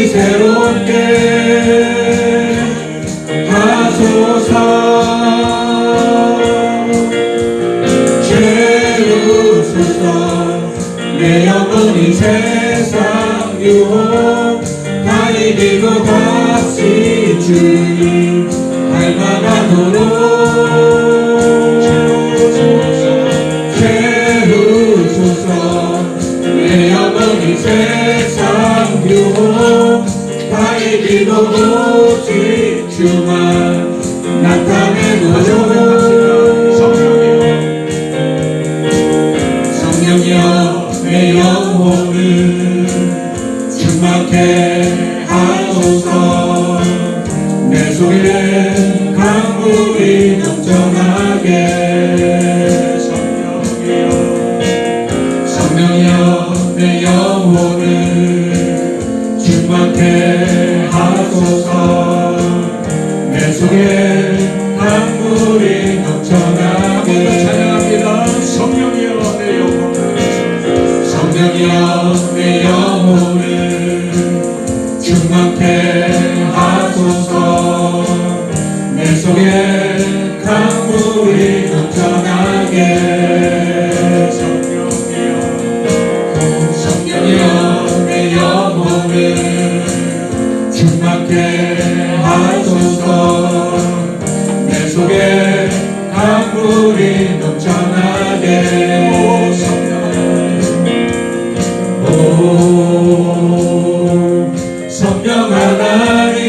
새롭게 하소서. 채우소서. 내 영혼이 세상 유혹 다 이기고 다시 주님 닮아가도록 채우소서. 내 영혼이 세상 유혹 다 이기고 오직 주만 나타내도록. 성령이여 내 영혼을 충만케 하소서. 내 속에 강물이 넘쳐나게. 성령이여 내 영혼을 충만케 하소서. 내 속에 강물이 넘쳐나게. 찬양합니다. 성령이여 내 영혼을, 성령이여 내 영혼을 충만케 하소서. 내 속에 강물이 넘쳐나게. 성령이여 내 영혼을 충만케 하소서. 내 속에 강물이 넘쳐나게. 성령 하나님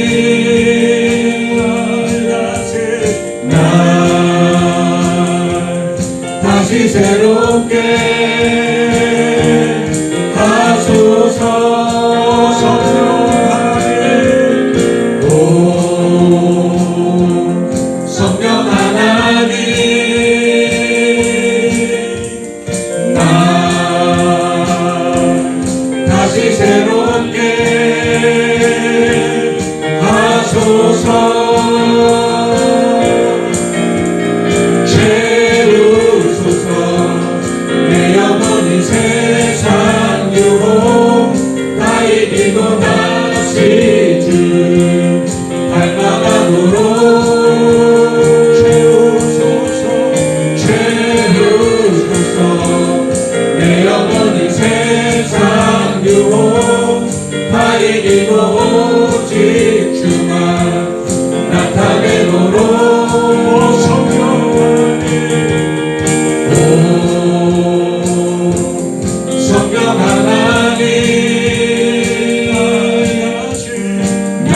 날 다시 새롭게 하소서. 성령 하나님 날 다시 새롭게 하소서. 채우소서. 내 영혼이 세상 유혹 다 이기고 다시 주 닮아가도록 채우소서. 내 영혼이 세상 유혹 다 이기고 오직 주만 나타내도록. 성령 하나님 날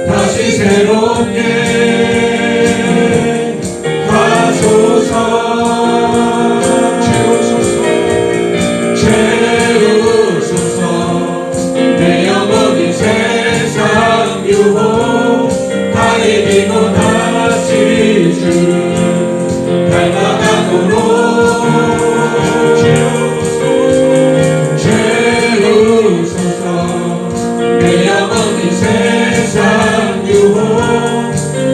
다시 새롭게 하소서. 채우소서. 내 영혼이 세상 유혹 다 이기고 다시 주 닮아가도록 채우소서. 내 영혼이 세상 유혹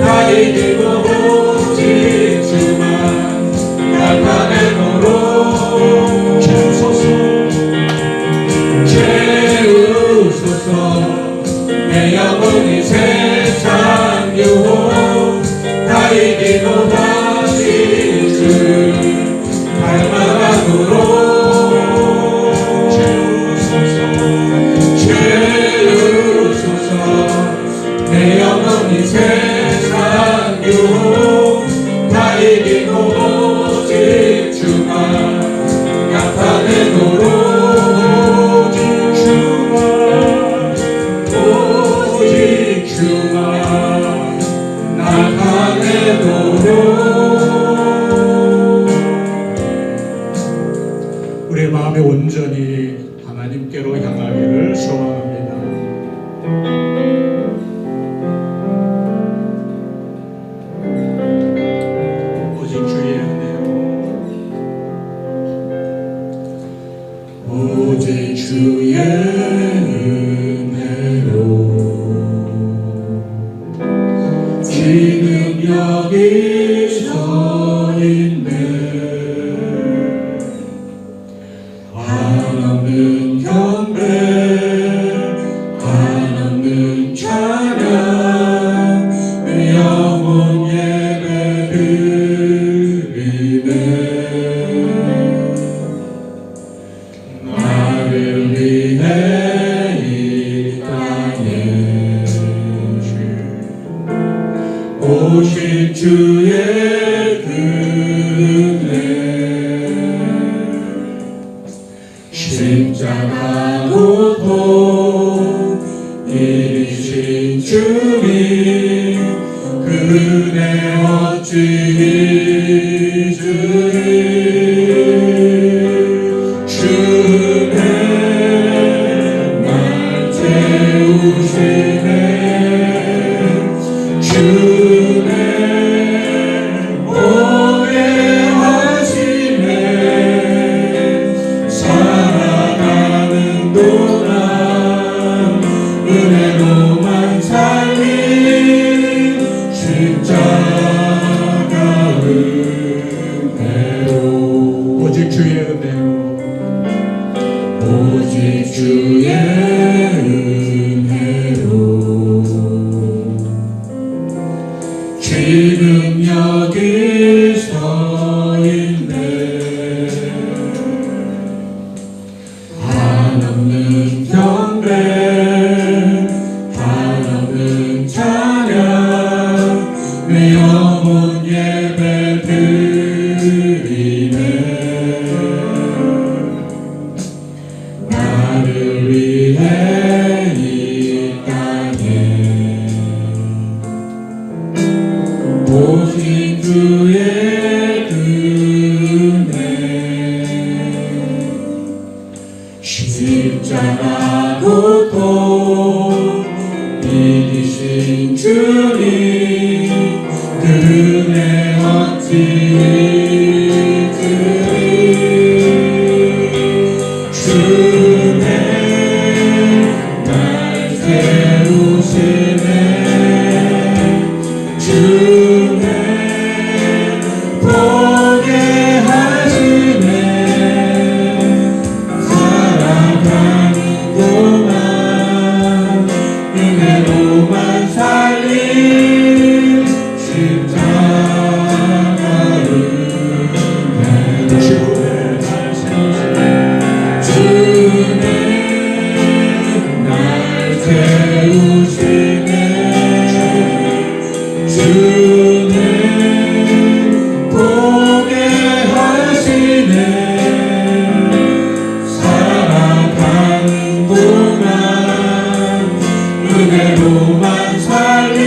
다 이기고 오직 주만 나타내도록 채우소서. 내 영혼이 세상 유혹 다 이기고 다시 주 닮아가도록 채우소서. 내 영혼이 세상 유혹 다 이기고 오직 주만 나타내도록. 오직 주만 나타내도록. 우리의 마음에 온전히 하나님께로 향하기를 소망합니다. 오직 주의 은혜로, 오직 주의 은혜로 지금 여기 서 있네. 한없는 경배 십자가 고통 이기신 주님 그 은혜 어찌 잊으리 주의 날 채우시네 주의 오게 하시네 살아가는 동안 은혜로만 살리 십자가 은혜로 오직 주의 은혜로 오직 주의 은혜로 지금 여기 서 있네 한없는 경배 한없는 찬양 내 영혼 예배 드리네 나를 위해 이 땅에 오직 주의 은혜 십자가 고통 이기신 주님 그 은혜 어찌 잊으리 주의 날 세우시네 주의 보게 하시네 살아가는 동안 은혜로만 살리 십자가 은혜로 주의 날 세우시네 주의 날 세우시네 주님 보게 하시네 살아가는 동안 은혜로만 살리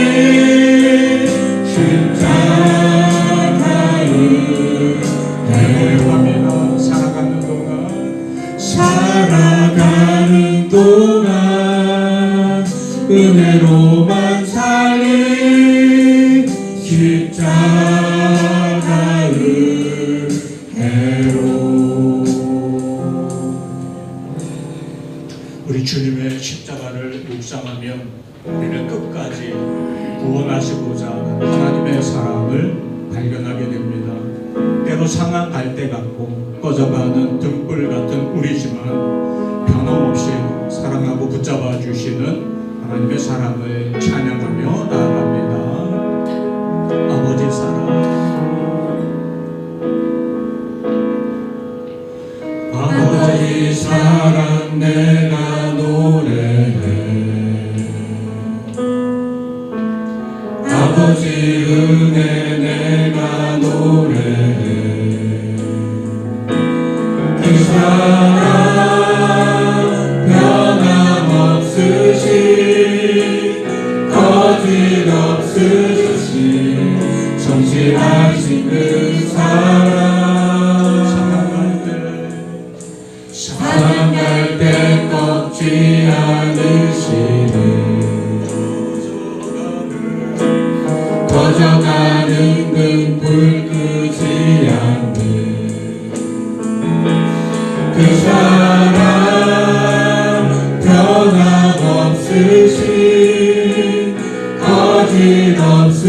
십자가 은혜로합니다 살아가는 동안 은혜로만 살리 십자가 은혜로 우리 주님의 십자가를 묵상하면 우리는 끝까지 구원하시고자 하는 하나님의 사랑을 발견하게 됩니다. 때로 상한 갈대 같고 꺼져가는 등불 같은 우리지만 변함없이 사랑하고 붙잡아 주시는 하나님의 사랑을 찬양하며 나아갑니다. 아버지 사랑 아버지 사랑 내가 노래해 아버지 은혜 내가 노래해 그 사랑 변함없으신 거짓없으신 성실하신 그 사랑 사랑할 때 꺾지 않으시네 꺼져가는 등불 끄지 않는 그 사랑 변함없으신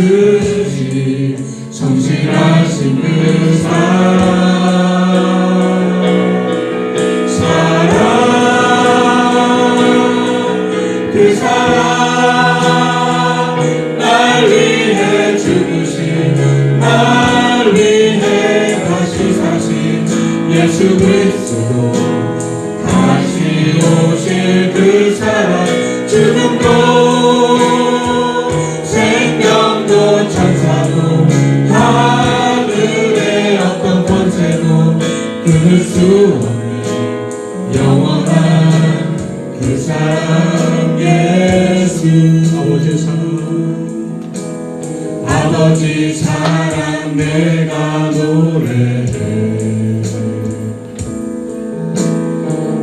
거짓없으신 성실하신 그 사랑 그 사랑 날 위해 죽으신 날 위해 다시 사신 예수 그리스도 다시 오실 그 사랑 죽음도 생명도 천사도 하늘의 어떤 권세도 끊을 수 없는 영원 그 사랑 예수. 아버지 사랑 내가 노래해.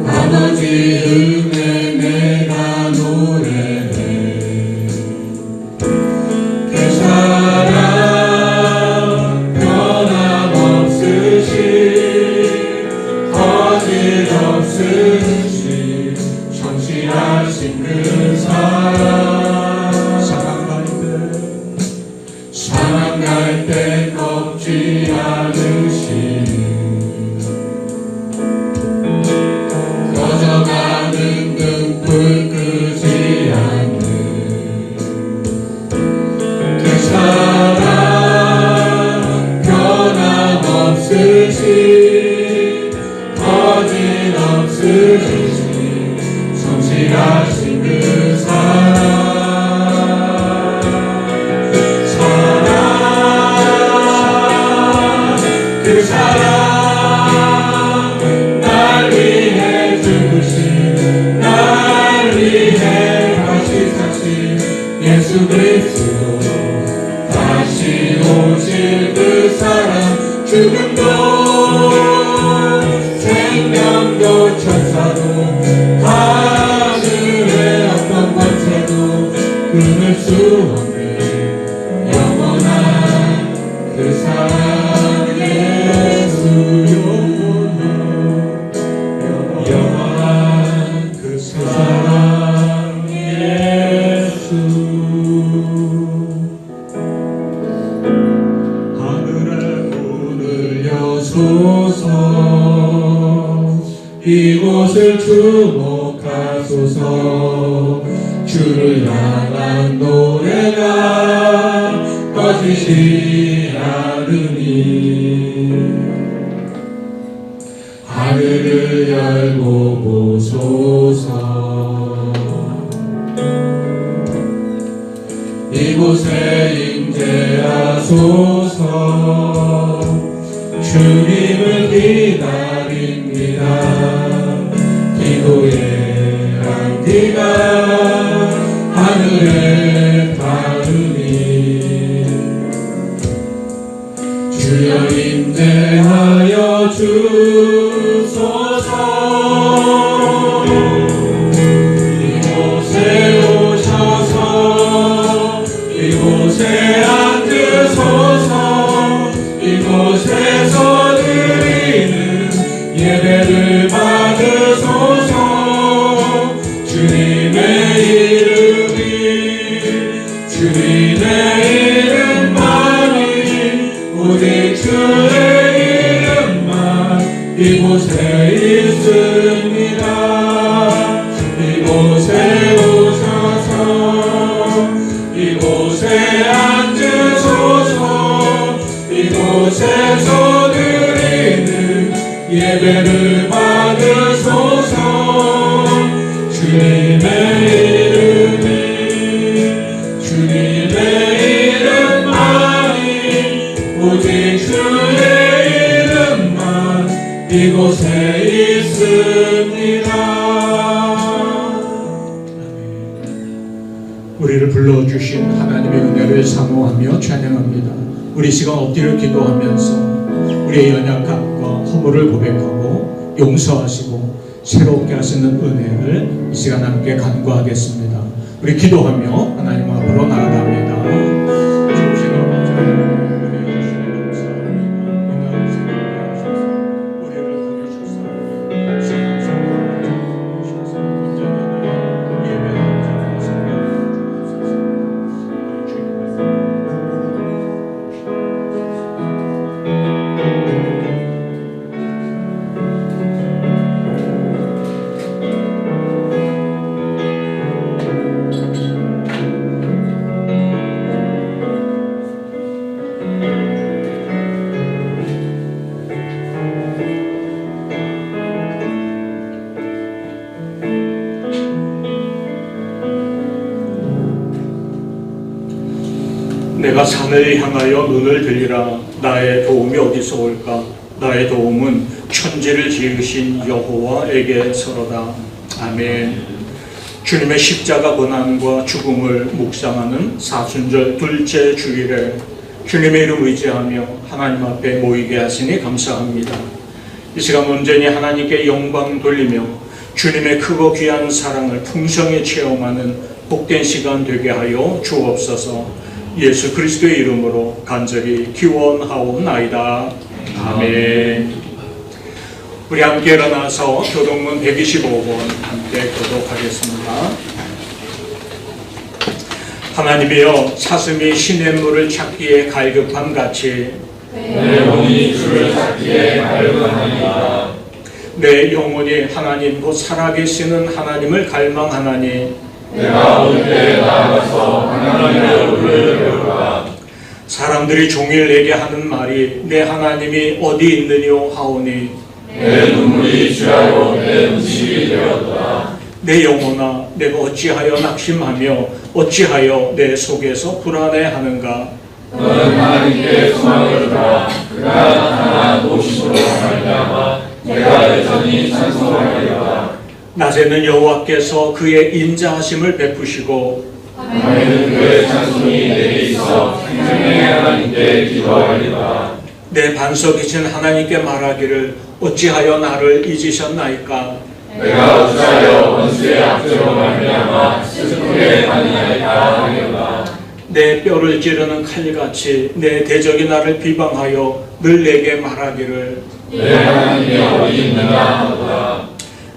아버지 은혜 내가 노래해. 그 사랑 변함없으시 거짓없으시 성실하신 그 사랑. 사랑갈 때 꺾지 않으시 꺼져가는 등불 끄지 않는 그 사랑 변함없으시 거짓없으시 성실하신 그 사랑. 그 사랑 날 위해 죽으신 날 위해 다시 사신 예수 그리스도 다시 오실 그 사랑. 죽음도 생명도 천사도 하늘의 어떤 권세도 끊을 수 없는 영원한 그 사랑. 영원한 그 사랑 예수. 하늘의 문을 여소서 이곳을 주목하소서. 주를 향한 노래가 꺼지지 않으니 하늘을 열고 보소서. 이곳에 임재하소서. 주님을 기다립니다. 기도의 향기가 하늘에 닿으니 주여 임재하여 주소서. 이곳에 오셔서 이곳에 앉으소서. 이곳에서 드리는 예배를 받으소서. 주님의 이름이 주님의 이름만이 오직 주의 이름만 이곳에 있습니다. 이곳에 오셔서 이곳에 앉으소서. 이곳에서 드리는 예배를 받으소서. 주님의 이름이 주님의 이름만이 오직 주의 이름만 이곳에 있습니다. 우리를 불러주신 하나님의 은혜를 사모하며 찬양합니다. 우리 시간 엎드려 기도하면서 우리의 연약함과 허물을 고백하고 용서하시고 새롭게 하시는 은혜를 이 시간 함께 간구하겠습니다. 우리 기도하며 하나님 앞으로 나아갑니다. 내가 산을 향하여 눈을 들리라. 나의 도움이 어디서 올까? 나의 도움은 천지를 지으신 여호와에게서로다. 아멘. 주님의 십자가 고난과 죽음을 묵상하는 사순절 둘째 주일에 주님의 이름 의지하며 하나님 앞에 모이게 하시니 감사합니다. 이 시간 온전히 하나님께 영광 돌리며 주님의 크고 귀한 사랑을 풍성히 체험하는 복된 시간 되게 하여 주옵소서. 예수 그리스도의 이름으로 간절히 기원하옵나이다. 아멘. 우리 함께 일어나서 교동문 125번 함께 교독하겠습니다. 하나님이여, 사슴이 시냇물을 찾기에 갈급함 같이 내 영혼이 주를 찾기에 갈급하나이다. 내 영혼이 하나님 곧 살아계시는 하나님을 갈망하나니 내가 올 때에 나아가서 하나님의 얼굴을 배우라. 사람들이 종일 내게 하는 말이 내 하나님이 어디 있느뇨 하오니 내 눈물이 취하여 내 음식이 되었다. 내 영혼아, 내가 어찌하여 낙심하며 어찌하여 내 속에서 불안해하는가. 너는 하나님께 소망을 두라. 그가 나타나 노심으로 말미암아 내가 여전히 찬송하리로다. 낮에는 여호와께서 그의 인자하심을 베푸시고 밤에는 그의 찬송이 내게 있어 생명의 하나님께 기도하리로다. 내 반석이신 하나님께 말하기를 어찌하여 나를 잊으셨나이까. 내가 어찌하여 원수의 악조로 말미암아 슬프게 아니하리까 하리로다. 내 뼈를 찌르는 칼같이 내 대적이 나를 비방하여 늘 내게 말하기를 내 하나님이 어디 있느냐 하도다.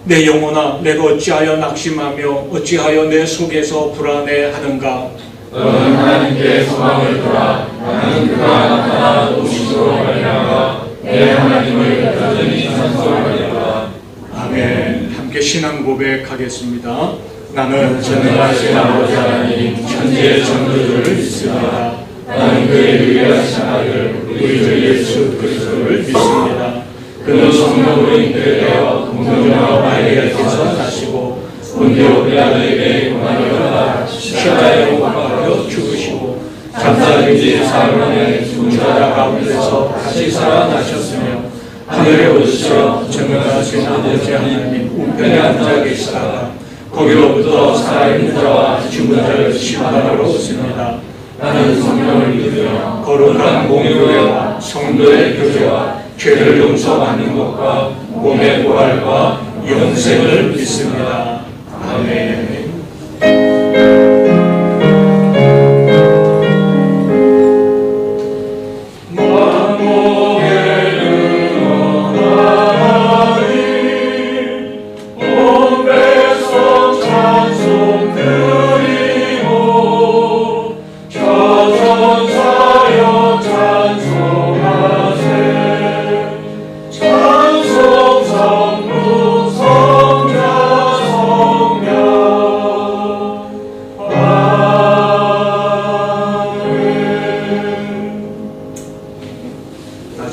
내 영혼아, 내가 어찌하여 낙심하며 어찌하여 내 속에서 불안해하는가. 너는 하나님께 소망을 두라. 나는 그가 나타나 노심으로 말미암아 내 하나님을 여전히 찬송하리로다. 아멘. 함께 신앙 고백하겠습니다. 나는 전능하신 아버지 하나님 천지의 전도주를 믿습니다. 나는 그의 유일하신 아들 우리 주 예수 그리스도를 믿습니다. 그는 성령으로 잉태되어 동정녀 마리아에게서 나시고 본디오 빌라도에게 고난을 받아 십자가에 못 박혀 죽으시고 잠자든지 사흘 죽은 자 가운데서 다시 살아나셨으며 하늘에 오르시어 전능하신 아버지 하나님 우편에 앉아 계시다가 거기로부터 살아있는 자와 죽은 자를 심판하러 오십니다. 나는 성령을 믿으며 거룩한 공교회와 성도의 교제와 죄를 용서받는 것과 몸의 부활과 영생을 믿습니다. 아멘.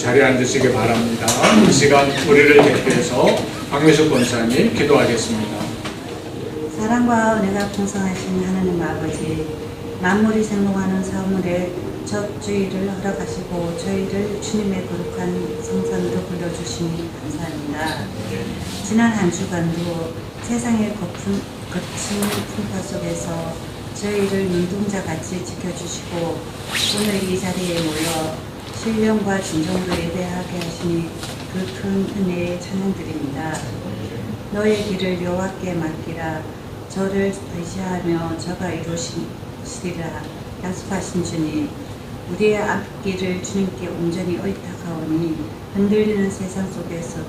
자리에 앉으시기 바랍니다. 이 시간 우리를 대표해서 박미숙 권사님 기도하겠습니다. 사랑과 은혜가 풍성하신 하나님 아버지, 만물이 생동하는 사물의 첫 주일을 허락하시고 저희를 주님의 거룩한 성산으로 불러주시니 감사합니다. 지난 한 주간도 세상의 거친 풍파 속에서 저희를 눈동자같이 지켜주시고 오늘 이 자리에 모여 신령과 진정으로 예배하게 하시니 그 큰 은혜에 찬양드립니다. 너의 길을 여호와께 맡기라. 저를 의지하며 저가 이루시리라 약속하신 주님, 우리의 앞길을 주님께 온전히 의탁하오니 흔들리는 세상 속에서도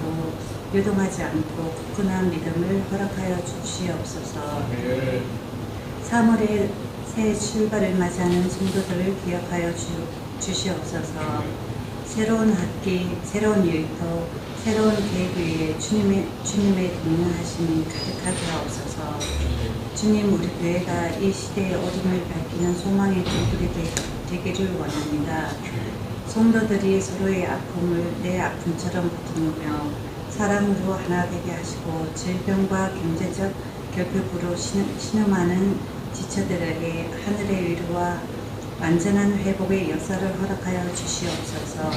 요동하지 않고 굳건한 믿음을 허락하여 주시옵소서. 3월의 새 출발을 맞이하는 성도들을 기억하여 주시옵소서. 새로운 학기, 새로운 일터, 새로운 계획 위에 주님의 동행하심이 가득하게 하옵소서. 주님, 우리 교회가 이 시대의 어둠을 밝히는 소망의 등불이 되기를 원합니다. 성도들이 서로의 아픔을 내 아픔처럼 붙들며 사랑으로 하나 되게 하시고 질병과 경제적 결핍으로 신음하는 지체들에게 하늘의 위로와 완전한 회복의 역사를 허락하여 주시옵소서.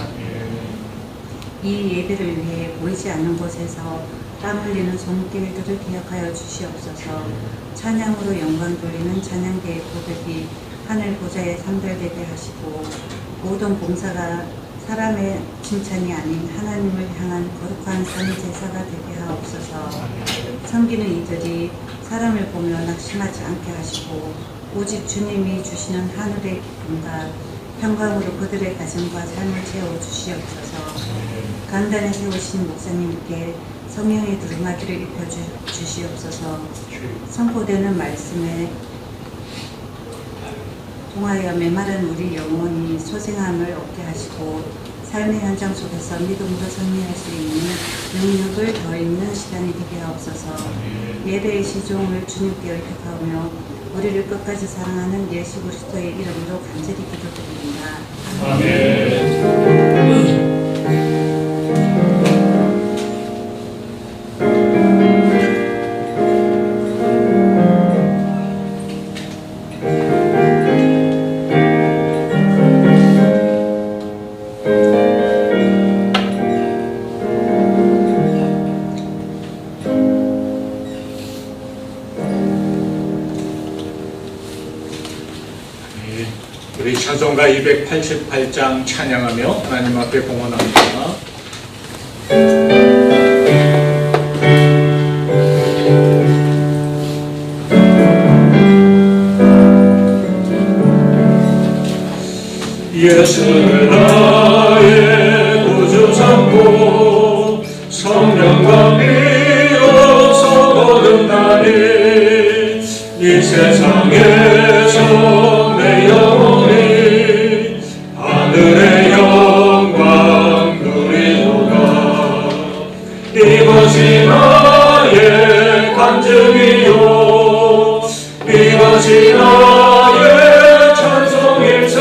이 예배를 위해 보이지 않는 곳에서 땀 흘리는 손길들을 기억하여 주시옵소서. 찬양으로 영광 돌리는 찬양대의 고백이 하늘 보좌에 상달되게 하시고 모든 봉사가 사람의 칭찬이 아닌 하나님을 향한 거룩한 선 제사가 되게 하옵소서. 섬기는 이들이 사람을 보며 낙심하지 않게 하시고 오직 주님이 주시는 하늘의 기쁨과 평강으로 그들의 가정과 삶을 채워 주시옵소서. 강단에 세우신 목사님께 성령의 두루마기를 입혀 주시옵소서. 선포되는 말씀에 통하여 메마른 우리 영혼이 소생함을 얻게 하시고 삶의 현장 속에서 믿음으로 승리할 수 있는 능력을 더 있는 시간이 되게 하옵소서. 예배의 시종을 주님께 의탁하며 우리를 끝까지 사랑하는 예수 그리스도의 이름으로 간절히 기도드립니다. 아멘. 우리 찬송가 288장 찬양하며 하나님 앞에 봉헌합니다. 예수를 나의 구주 삼고 성령과 피로서 거듭나니 이 세상에서 내 영혼이 하늘의 영광 누리도다. 이것이 나의 간증이요 이것이 나의 찬송일세.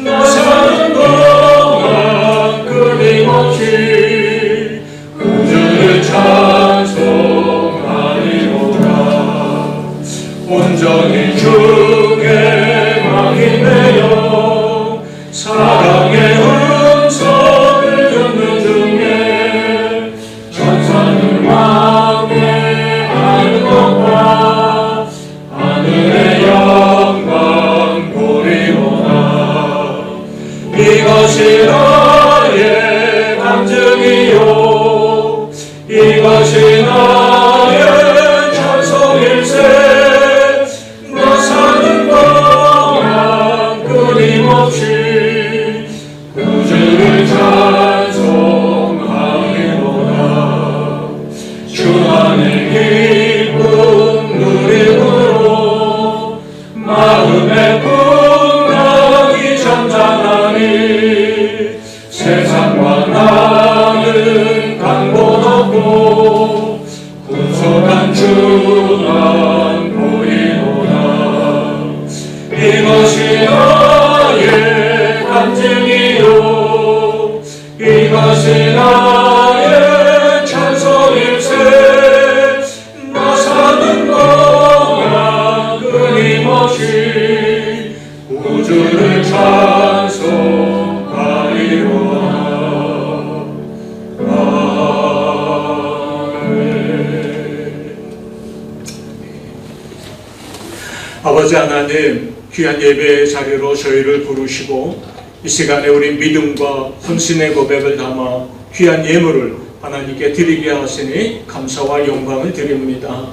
나 사는 동안 끊임없이 구주를 찬송하리로다. 온전히 주께 맡기네요. 사랑의 음성을 듣는 중에 천사는 왕래하는 것과 하늘의 영광 보리로다. 이것이 나의 간증이요 이것이 나의 찬송일세. 구주를 찬송하리로다. 주 안에 기쁨 누림으로 마음의 풍랑이 잠잠하니 세상과 나는 강본 없고 구속한 주만 보이로다. 이것이 나의 간증이요 이것이 나의 찬송일세. 나 사는 동안 끊임없이 구주를 찬송하리로다. 아멘. 아버지 하나님, 귀한 예배의 자리로 저희를 부르시고 이 시간에 우리 믿음과 헌신의 고백을 담아 귀한 예물을 하나님께 드리게 하시니 감사와 영광을 드립니다.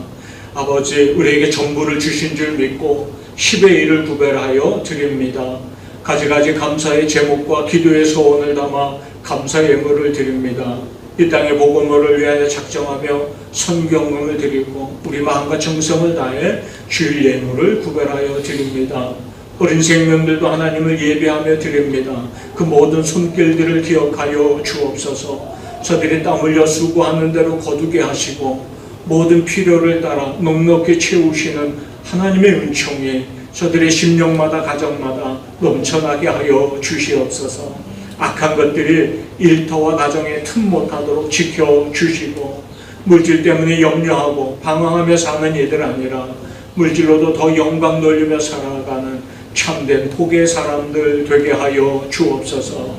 아버지, 우리에게 전부를 주신 줄 믿고 10의 1을 구별하여 드립니다. 가지가지 감사의 제목과 기도의 소원을 담아 감사 예물을 드립니다. 이 땅의 복음을 위하여 작정하며 선경금을 드리고 우리 마음과 정성을 다해 주일 예물을 구별하여 드립니다. 어린 생명들도 하나님을 예배하며 드립니다. 그 모든 손길들을 기억하여 주옵소서. 저들이 땀 흘려 수고하는 대로 거두게 하시고 모든 필요를 따라 넉넉히 채우시는 하나님의 은총이 저들의 심령마다 가정마다 넘쳐나게 하여 주시옵소서. 악한 것들이 일터와 가정에 틈 못하도록 지켜주시고 물질 때문에 염려하고 방황하며 사는 이들 아니라 물질로도 더 영광 돌리며 살아가는 참된 복의 사람들 되게 하여 주옵소서.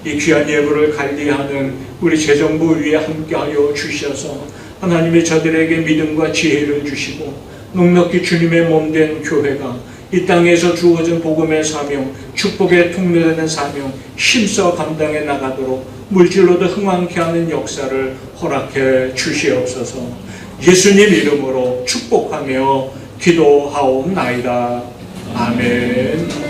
이 귀한 예물을 관리하는 우리 재정부 위에 함께하여 주셔서 하나님의 저들에게 믿음과 지혜를 주시고 넉넉히 주님의 몸된 교회가 이 땅에서 주어진 복음의 사명, 축복의 통로되는 사명 힘써 감당해 나가도록 물질로도 흥왕케 하는 역사를 허락해 주시옵소서. 예수님 이름으로 축복하며 기도하옵나이다. 아멘.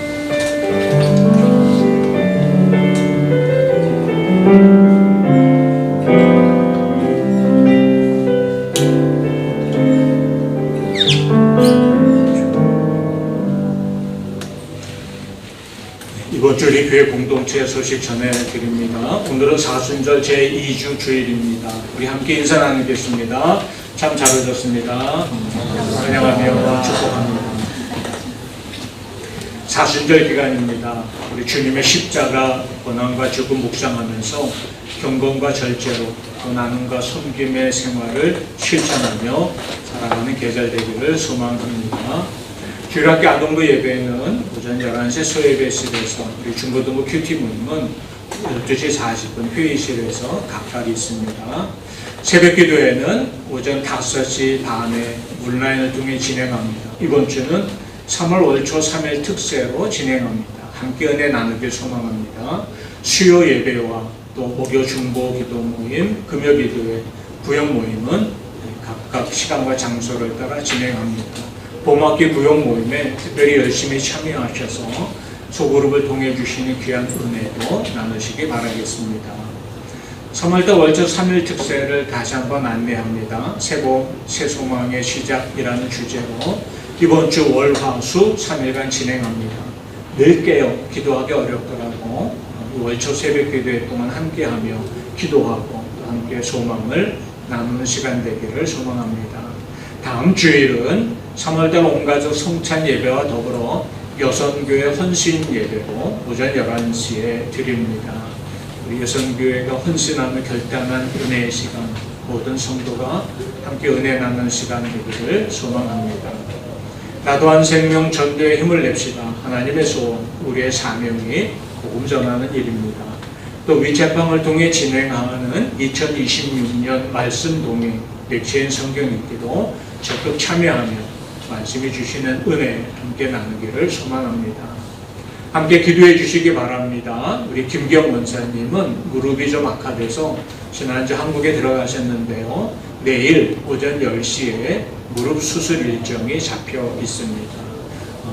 이번 주 우리 교회 공동체 소식 전해드립니다. 오늘은 사순절 제2주 주일입니다. 우리 함께 인사 나누겠습니다. 참 잘 오셨습니다. 환영하며 축복합니다. 사순절 기간입니다. 우리 주님의 십자가 고난과 죽음 묵상하면서 경건과 절제로 또 나눔과 섬김의 생활을 실천하며 살아가는 계절 되기를 소망합니다. 주일학교 아동부 예배는 오전 11시 소예배실에서 우리 중고등부 큐티 모임은 12시 40분 회의실에서 각각 있습니다. 새벽기도회는 오전 5시 반에 온라인을 통해 진행합니다. 이번 주는 3월 월초 3일 특세로 진행합니다. 함께 은혜 나누길 소망합니다. 수요 예배와 또 목요 중보 기도 모임, 금요 기도회, 부영 모임은 각각 시간과 장소를 따라 진행합니다. 봄학기 부영 모임에 특별히 열심히 참여하셔서 소그룹을 통해 주시는 귀한 은혜도 나누시기 바라겠습니다. 3월달 월초 3일 특세를 다시 한번 안내합니다. 새봄, 새소망의 시작이라는 주제로 이번 주 월, 화, 수 3일간 진행합니다. 늘 깨어 기도하기 어렵더라도 월초 새벽 기도회 동안 함께하며 기도하고 또 함께 소망을 나누는 시간 되기를 소망합니다. 다음 주일은 3월달 온가족 성찬 예배와 더불어 여선교회 헌신 예배로 오전 11시에 드립니다. 우리 여선교회가 헌신하며 결단한 은혜의 시간, 모든 성도가 함께 은혜 나누는 시간 되기를 소망합니다. 나도 한 생명 전도에 힘을 냅시다. 하나님의 소원, 우리의 사명이 복음 전하는 일입니다. 또 위챗방을 통해 진행하는 2026년 말씀 동행 백시인 성경 읽기도 적극 참여하며 말씀이 주시는 은혜 함께 나누기를 소망합니다. 함께 기도해 주시기 바랍니다. 우리 김경 원사님은 무릎이 좀 악화돼서 지난주 한국에 들어가셨는데요. 내일 오전 10시에 무릎 수술 일정이 잡혀 있습니다.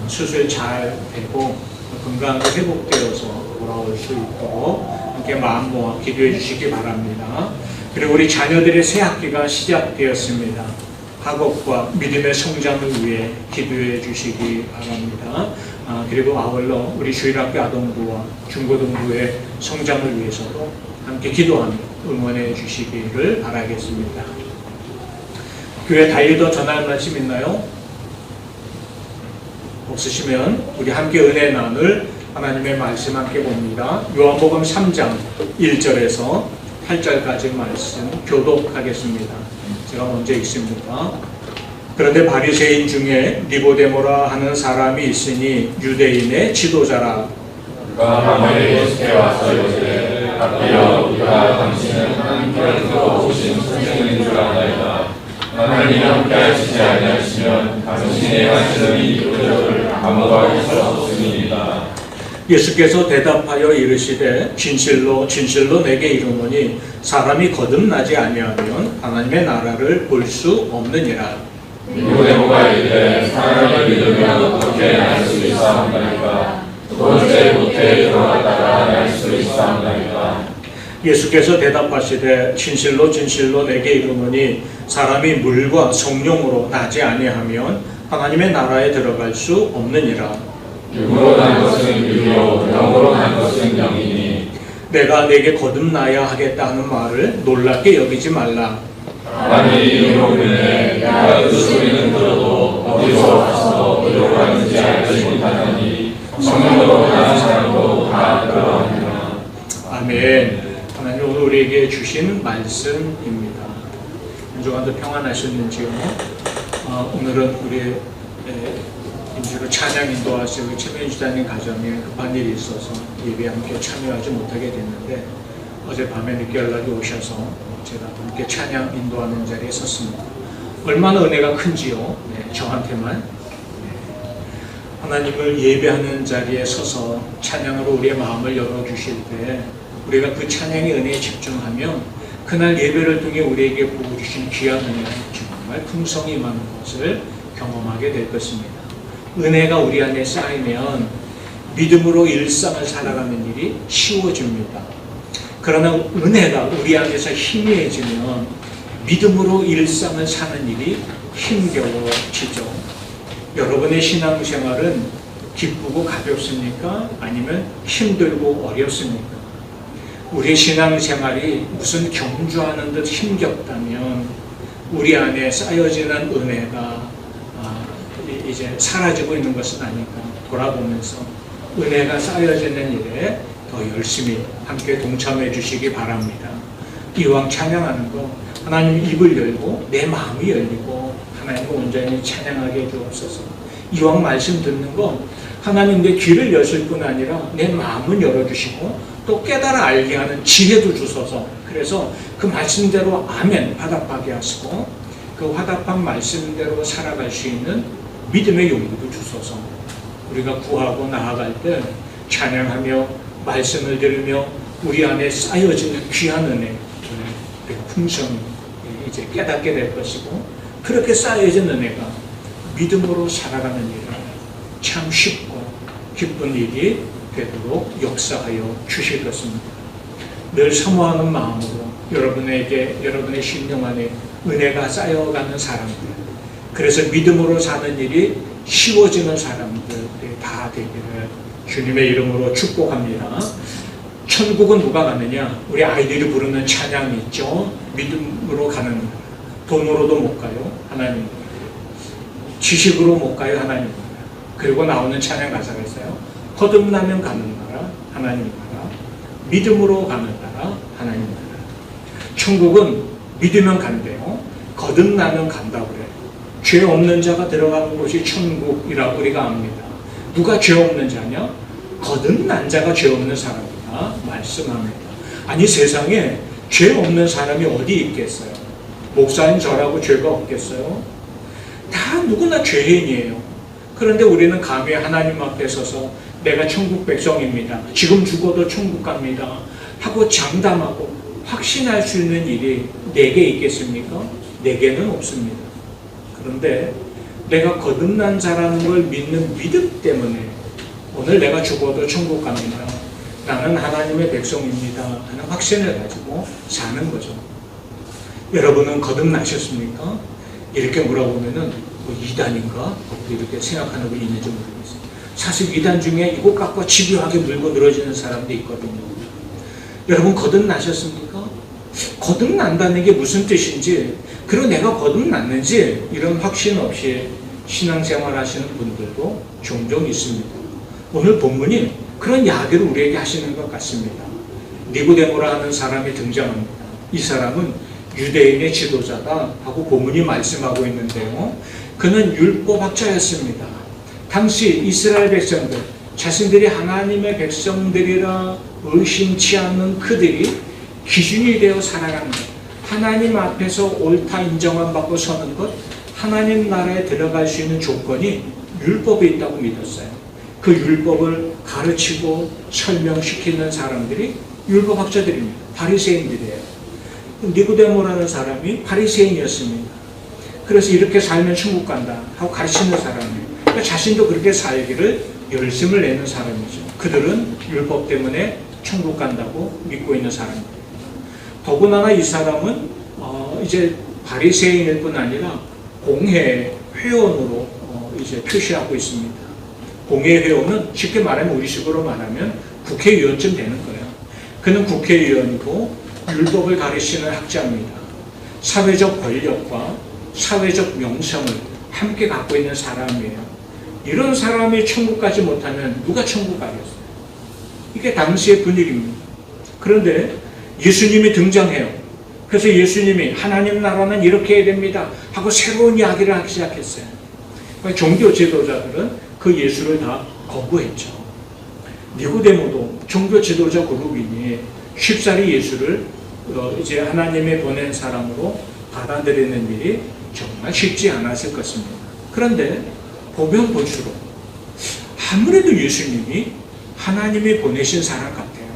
수술 잘 되고 건강하게 회복되어서 돌아올 수 있도록 함께 마음 모아 기도해 주시기 바랍니다. 그리고 우리 자녀들의 새 학기가 시작되었습니다. 학업과 믿음의 성장을 위해 기도해 주시기 바랍니다. 그리고 아울러 우리 주일학교 아동부와 중고등부의 성장을 위해서도 함께 기도하며 응원해 주시기를 바라겠습니다. 교회 다일도 전할 말씀 있나요? 없으시면 우리 함께 은혜 나눌 하나님의 말씀 함께 봅니다. 요한복음 3장 1절에서 8절까지 말씀 교독하겠습니다. 제가 먼저 읽습니다. 그런데 바리새인 중에 니고데모라 하는 사람이 있으니 유대인의 지도자라. 그가 하나님의 예수께 와서 이르되 rabbi여 우리가 당신은 하나님께로부터 오신 선생님인 줄 아나이다. 하나님이 함께 하시지 아니하시면 당신의 말씀이 이루어질 아무도 할 수 없음이니이다. 예수께서 대답하여 이르시되 진실로 진실로 내게 이르노니 사람이 거듭나지 아니하면 하나님의 나라를 볼 수 없느니라. 니고데모가 이르되 사람을 믿으면 어떻게 날 수 있사옵나이까? 도저히 못해 들어갔다가 날 수 있사옵나이까? 예수께서 대답하시되 진실로 진실로 내게 이르노니 사람이 물과 성령으로 나지 아니하면 하나님의 나라에 들어갈 수 없느니라. 육으로 난 것은 육이요 영으로 난 것은 영이니 내가 내게 거듭나야 하겠다 하는 말을 놀랍게 여기지 말라. 하나님의 이름으로 그네 내가 그 소리는 들어도 어디서 와서 어디로 가는지 알지 못하느니 성령으로 나는 사람도 다 들어가느니라. 아멘. 하나님 오늘 우리에게 주신 말씀입니다. 한 주간도 평안하셨는지요? 오늘은 우리 임시로 찬양 인도하시고 최면 주자님 가정에 급한 일이 있어서 예배에 함께 참여하지 못하게 됐는데 어젯밤에 늦게 연락이 오셔서 제가 함께 찬양 인도하는 자리에 섰습니다. 얼마나 은혜가 큰지요. 저한테만. 하나님을 예배하는 자리에 서서 찬양으로 우리의 마음을 열어주실 때 우리가 그 찬양의 은혜에 집중하면 그날 예배를 통해 우리에게 부어주신 귀한 은혜가 정말 풍성히 많은 것을 경험하게 될 것입니다. 은혜가 우리 안에 쌓이면 믿음으로 일상을 살아가는 일이 쉬워집니다. 그러나 은혜가 우리 안에서 희미해지면 믿음으로 일상을 사는 일이 힘겨워지죠. 여러분의 신앙생활은 기쁘고 가볍습니까? 아니면 힘들고 어렵습니까? 우리의 신앙생활이 무슨 경주하는 듯 힘겹다면 우리 안에 쌓여지는 은혜가 이제 사라지고 있는 것은 아닐까 돌아보면서 은혜가 쌓여지는 일에 더 열심히 함께 동참해 주시기 바랍니다. 이왕 찬양하는 거 하나님 입을 열고 내 마음이 열리고 하나님을 온전히 찬양하게 해주옵소서. 이왕 말씀 듣는 거 하나님 내 귀를 여실 뿐 아니라 내 마음은 열어주시고 또 깨달아 알게 하는 지혜도 주소서. 그래서 그 말씀대로 아멘 화답하게 하시고 그 화답한 말씀대로 살아갈 수 있는 믿음의 용기도 주소서. 우리가 구하고 나아갈 때 찬양하며 말씀을 들으며 우리 안에 쌓여지는 귀한 은혜 풍성히 이제 깨닫게 될 것이고 그렇게 쌓여진 은혜가 믿음으로 살아가는 일은 참 쉽고 기쁜 일이 되도록 역사하여 주실 것입니다. 늘 사모하는 마음으로 여러분의 심령 안에 은혜가 쌓여가는 사람들, 그래서 믿음으로 사는 일이 쉬워지는 사람들이 다 되기를 주님의 이름으로 축복합니다. 천국은 누가 가느냐? 우리 아이들이 부르는 찬양이 있죠. 믿음으로 가는 나라. 돈으로도 못 가요. 하나님. 지식으로 못 가요. 하나님. 그리고 나오는 찬양 가사가 있어요. 거듭나면 가는 나라. 하나님 나라. 믿음으로 가는 나라. 하나님 나라. 천국은 믿으면 간대요. 거듭나면 간다고 그래요. 죄 없는 자가 들어가는 곳이 천국이라고 우리가 압니다. 누가 죄 없는 자냐? 거듭난 자가 죄 없는 사람이다 말씀합니다. 아니 세상에 죄 없는 사람이 어디 있겠어요? 목사님 저라고 죄가 없겠어요? 다 누구나 죄인이에요. 그런데 우리는 감히 하나님 앞에 서서 내가 천국 백성입니다. 지금 죽어도 천국 갑니다. 하고 장담하고 확신할 수 있는 일이 내게 있겠습니까? 내게는 없습니다. 그런데 내가 거듭난 자라는 걸 믿는 믿음 때문에 오늘 내가 죽어도 천국 갑니다. 나는 하나님의 백성입니다. 하는 확신을 가지고 사는 거죠. 여러분은 거듭나셨습니까? 이렇게 물어보면은 뭐 이단인가? 이렇게 생각하는 분이 있는지 모르겠어요. 사실 이단 중에 이것 갖고 집요하게 물고 늘어지는 사람도 있거든요. 여러분 거듭나셨습니까? 거듭난다는 게 무슨 뜻인지, 그리고 내가 거듭났는지 이런 확신 없이 신앙생활 하시는 분들도 종종 있습니다. 오늘 본문이 그런 이야기를 우리에게 하시는 것 같습니다. 니고데모라 하는 사람이 등장합니다. 이 사람은 유대인의 지도자다 하고 본문이 말씀하고 있는데요. 그는 율법학자였습니다. 당시 이스라엘 백성들, 자신들이 하나님의 백성들이라 의심치 않는 그들이 기준이 되어 살아가는 것, 하나님 앞에서 옳다 인정을 받고 서는 것, 하나님 나라에 들어갈 수 있는 조건이 율법에 있다고 믿었어요. 그 율법을 가르치고 설명시키는 사람들이 율법학자들입니다. 바리새인들이에요. 니고데모라는 사람이 바리새인이었습니다. 그래서 이렇게 살면 천국 간다 하고 가르치는 사람이에요. 그러니까 자신도 그렇게 살기를 열심을 내는 사람이죠. 그들은 율법 때문에 천국 간다고 믿고 있는 사람입니다. 더구나 이 사람은 이제 바리새인일 뿐 아니라 공회 회원으로 이제 표시하고 있습니다. 공회 회원은 쉽게 말하면 우리식으로 말하면 국회의원쯤 되는 거예요. 그는 국회의원이고 율법을 가르치는 학자입니다. 사회적 권력과 사회적 명성을 함께 갖고 있는 사람이에요. 이런 사람이 천국 가지 못하면 누가 천국 가겠어요? 이게 당시의 분위기입니다. 그런데 예수님이 등장해요. 그래서 예수님이 하나님 나라는 이렇게 해야 됩니다 하고 새로운 이야기를 하기 시작했어요. 종교 지도자들은 그 예수를 다 거부했죠. 니고데모도 종교 지도자 그룹이니 쉽사리 예수를 이제 하나님의 보낸 사람으로 받아들이는 일이 정말 쉽지 않았을 것입니다. 그런데 보면 볼수록 아무래도 예수님이 하나님이 보내신 사람 같아요.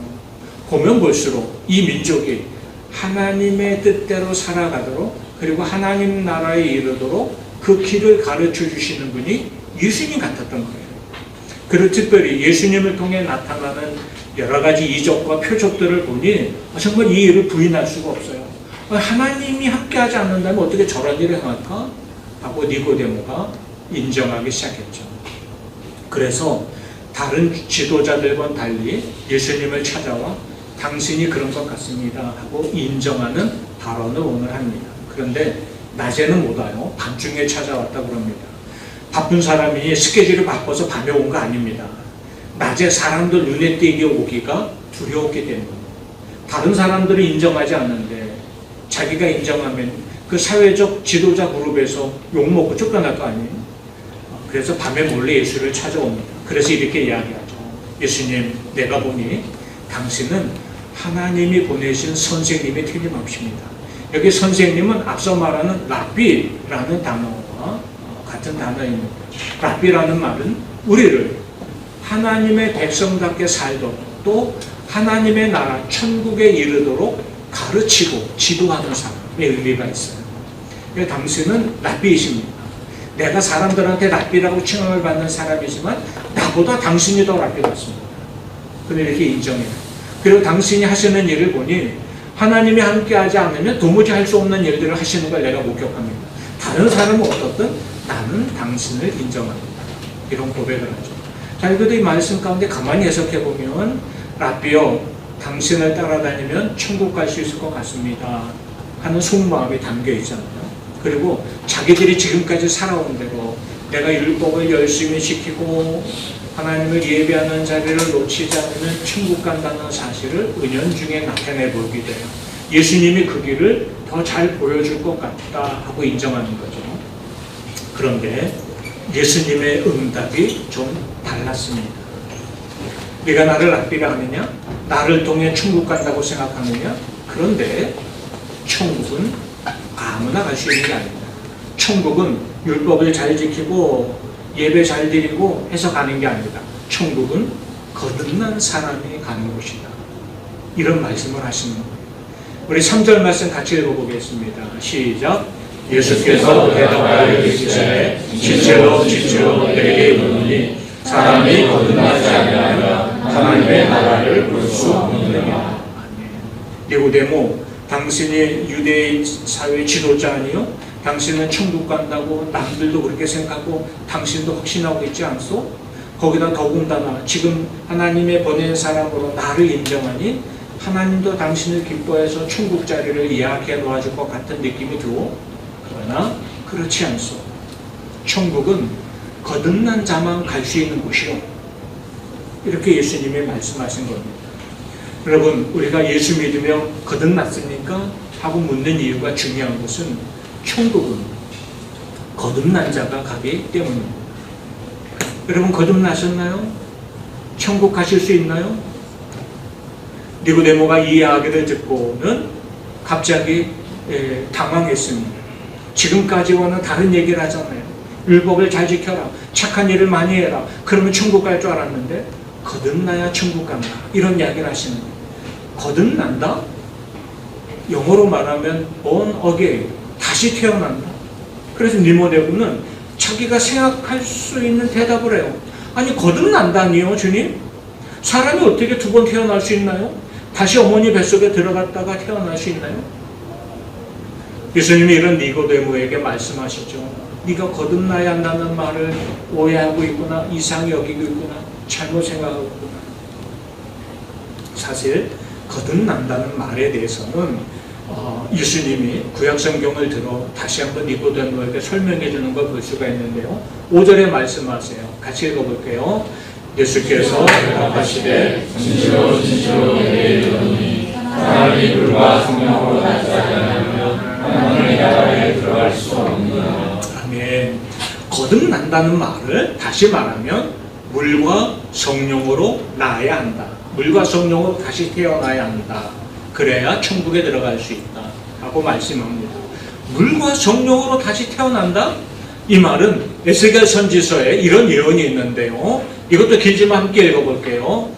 보면 볼수록 이 민족이 하나님의 뜻대로 살아가도록 그리고 하나님 나라에 이르도록 그 길을 가르쳐 주시는 분이 예수님 같았던 거예요. 그리고 특별히 예수님을 통해 나타나는 여러 가지 이적과 표적들을 보니 정말 이 일을 부인할 수가 없어요. 하나님이 함께하지 않는다면 어떻게 저런 일을 행할까? 하고 니고데모가 인정하기 시작했죠. 그래서 다른 지도자들과는 달리 예수님을 찾아와 당신이 그런 것 같습니다 하고 인정하는 발언을 오늘 합니다. 그런데 낮에는 못 와요. 밤중에 찾아왔다고 합니다. 바쁜 사람이 스케줄을 바꿔서 밤에 온 거 아닙니다. 낮에 사람들 눈에 띄게 오기가 두려웠기 때문에 다른 사람들이 인정하지 않는데 자기가 인정하면 그 사회적 지도자 그룹에서 욕먹고 쫓겨날 거 아니에요. 그래서 밤에 몰래 예수를 찾아옵니다. 그래서 이렇게 이야기하죠. 예수님, 내가 보니 당신은 하나님이 보내신 선생님이 틀림없습니다. 여기 선생님은 앞서 말하는 랍비라는 단어와 같은 단어입니다. 랍비라는 말은 우리를 하나님의 백성답게 살도록 또 하나님의 나라 천국에 이르도록 가르치고 지도하는 사람의 의미가 있어요. 당신은 랍비이십니다. 내가 사람들한테 랍비라고 칭함을 받는 사람이지만 나보다 당신이 더 랍비 같습니다. 근데 이렇게 인정해요. 그리고 당신이 하시는 일을 보니 하나님이 함께하지 않으면 도무지 할 수 없는 일들을 하시는 걸 내가 목격합니다. 다른 사람은 어떻든 나는 당신을 인정합니다. 이런 고백을 하죠. 자, 그래도 이 말씀 가운데 가만히 해석해 보면 랍비여, 당신을 따라다니면 천국 갈 수 있을 것 같습니다 하는 속마음이 담겨 있잖아요. 그리고 자기들이 지금까지 살아온 대로 내가 율법을 열심히 지키고 하나님을 예배하는 자리를 놓치지 않으면 천국 간다는 사실을 은연중에 나타내 보게 돼요. 예수님이 그 길을 더 잘 보여줄 것 같다 하고 인정하는 거죠. 그런데 예수님의 응답이 좀 달랐습니다. 네가 나를 랍비라 하느냐? 나를 통해 천국 간다고 생각하느냐? 그런데 천국은 아무나 갈 수 있는 게 아닙니다. 천국은 율법을 잘 지키고 예배 잘 드리고 해서 가는 게 아니다. 천국은 거듭난 사람이 가는 곳이다. 이런 말씀을 하시는 거예요. 우리 3절 말씀 같이 읽어보겠습니다. 시작. 예수께서 대답하여 이르시되 진짜로 내게 이르노니 사람이 거듭나지 아니하면 하나님의 나라를 볼 수 없느니라. 니고데모, 당신이 유대인 사회 지도자 아니요? 당신은 천국 간다고 남들도 그렇게 생각하고 당신도 확신하고 있지 않소? 거기다 더군다나 지금 하나님의 보낸 사람으로 나를 인정하니 하나님도 당신을 기뻐해서 천국 자리를 예약해 놓아줄 것 같은 느낌이 들어. 그러나 그렇지 않소. 천국은 거듭난 자만 갈 수 있는 곳이요. 이렇게 예수님이 말씀하신 겁니다. 여러분, 우리가 예수 믿으며 거듭났습니까? 하고 묻는 이유가 중요한 것은 천국은 거듭난 자가 가기 때문입니다. 여러분, 거듭나셨나요? 천국 가실 수 있나요? 니고데모가 이 이야기를 듣고는 갑자기 당황했습니다. 지금까지와는 다른 얘기를 하잖아요. 율법을 잘 지켜라. 착한 일을 많이 해라. 그러면 천국 갈 줄 알았는데 거듭나야 천국 간다. 이런 이야기를 하시는 거예요. 거듭난다? 영어로 말하면 born again. 다시 태어난다. 그래서 니고데모는 자기가 생각할 수 있는 대답을 해요. 아니, 거듭난다니요, 주님? 사람이 어떻게 두 번 태어날 수 있나요? 다시 어머니 뱃속에 들어갔다가 태어날 수 있나요? 예수님이 이런 니고데모에게 말씀하시죠. 네가 거듭나야 한다는 말을 오해하고 있구나, 이상히 여기고 있구나, 잘못 생각하고 있구나. 사실 거듭난다는 말에 대해서는 예수님이 구약성경을 들어 다시 한번 니고데모에게 설명해 주는 걸 볼 수가 있는데요. 5절에 말씀하세요. 같이 읽어볼게요. 예수께서 대답하시되 진실로 내게 이르노니 사람이 물과 성령으로 나지 않으면 하나님의 나라에 들어갈 수 없느니라. 아멘. 거듭난다는 말을 다시 말하면 물과 성령으로 나아야 한다. 물과 성령으로 다시 태어나야 한다. 그래야 천국에 들어갈 수 있다 하고 말씀합니다. 물과 성령으로 다시 태어난다? 이 말은 에스겔 선지서에 이런 예언이 있는데요. 이것도 길지만 함께 읽어볼게요.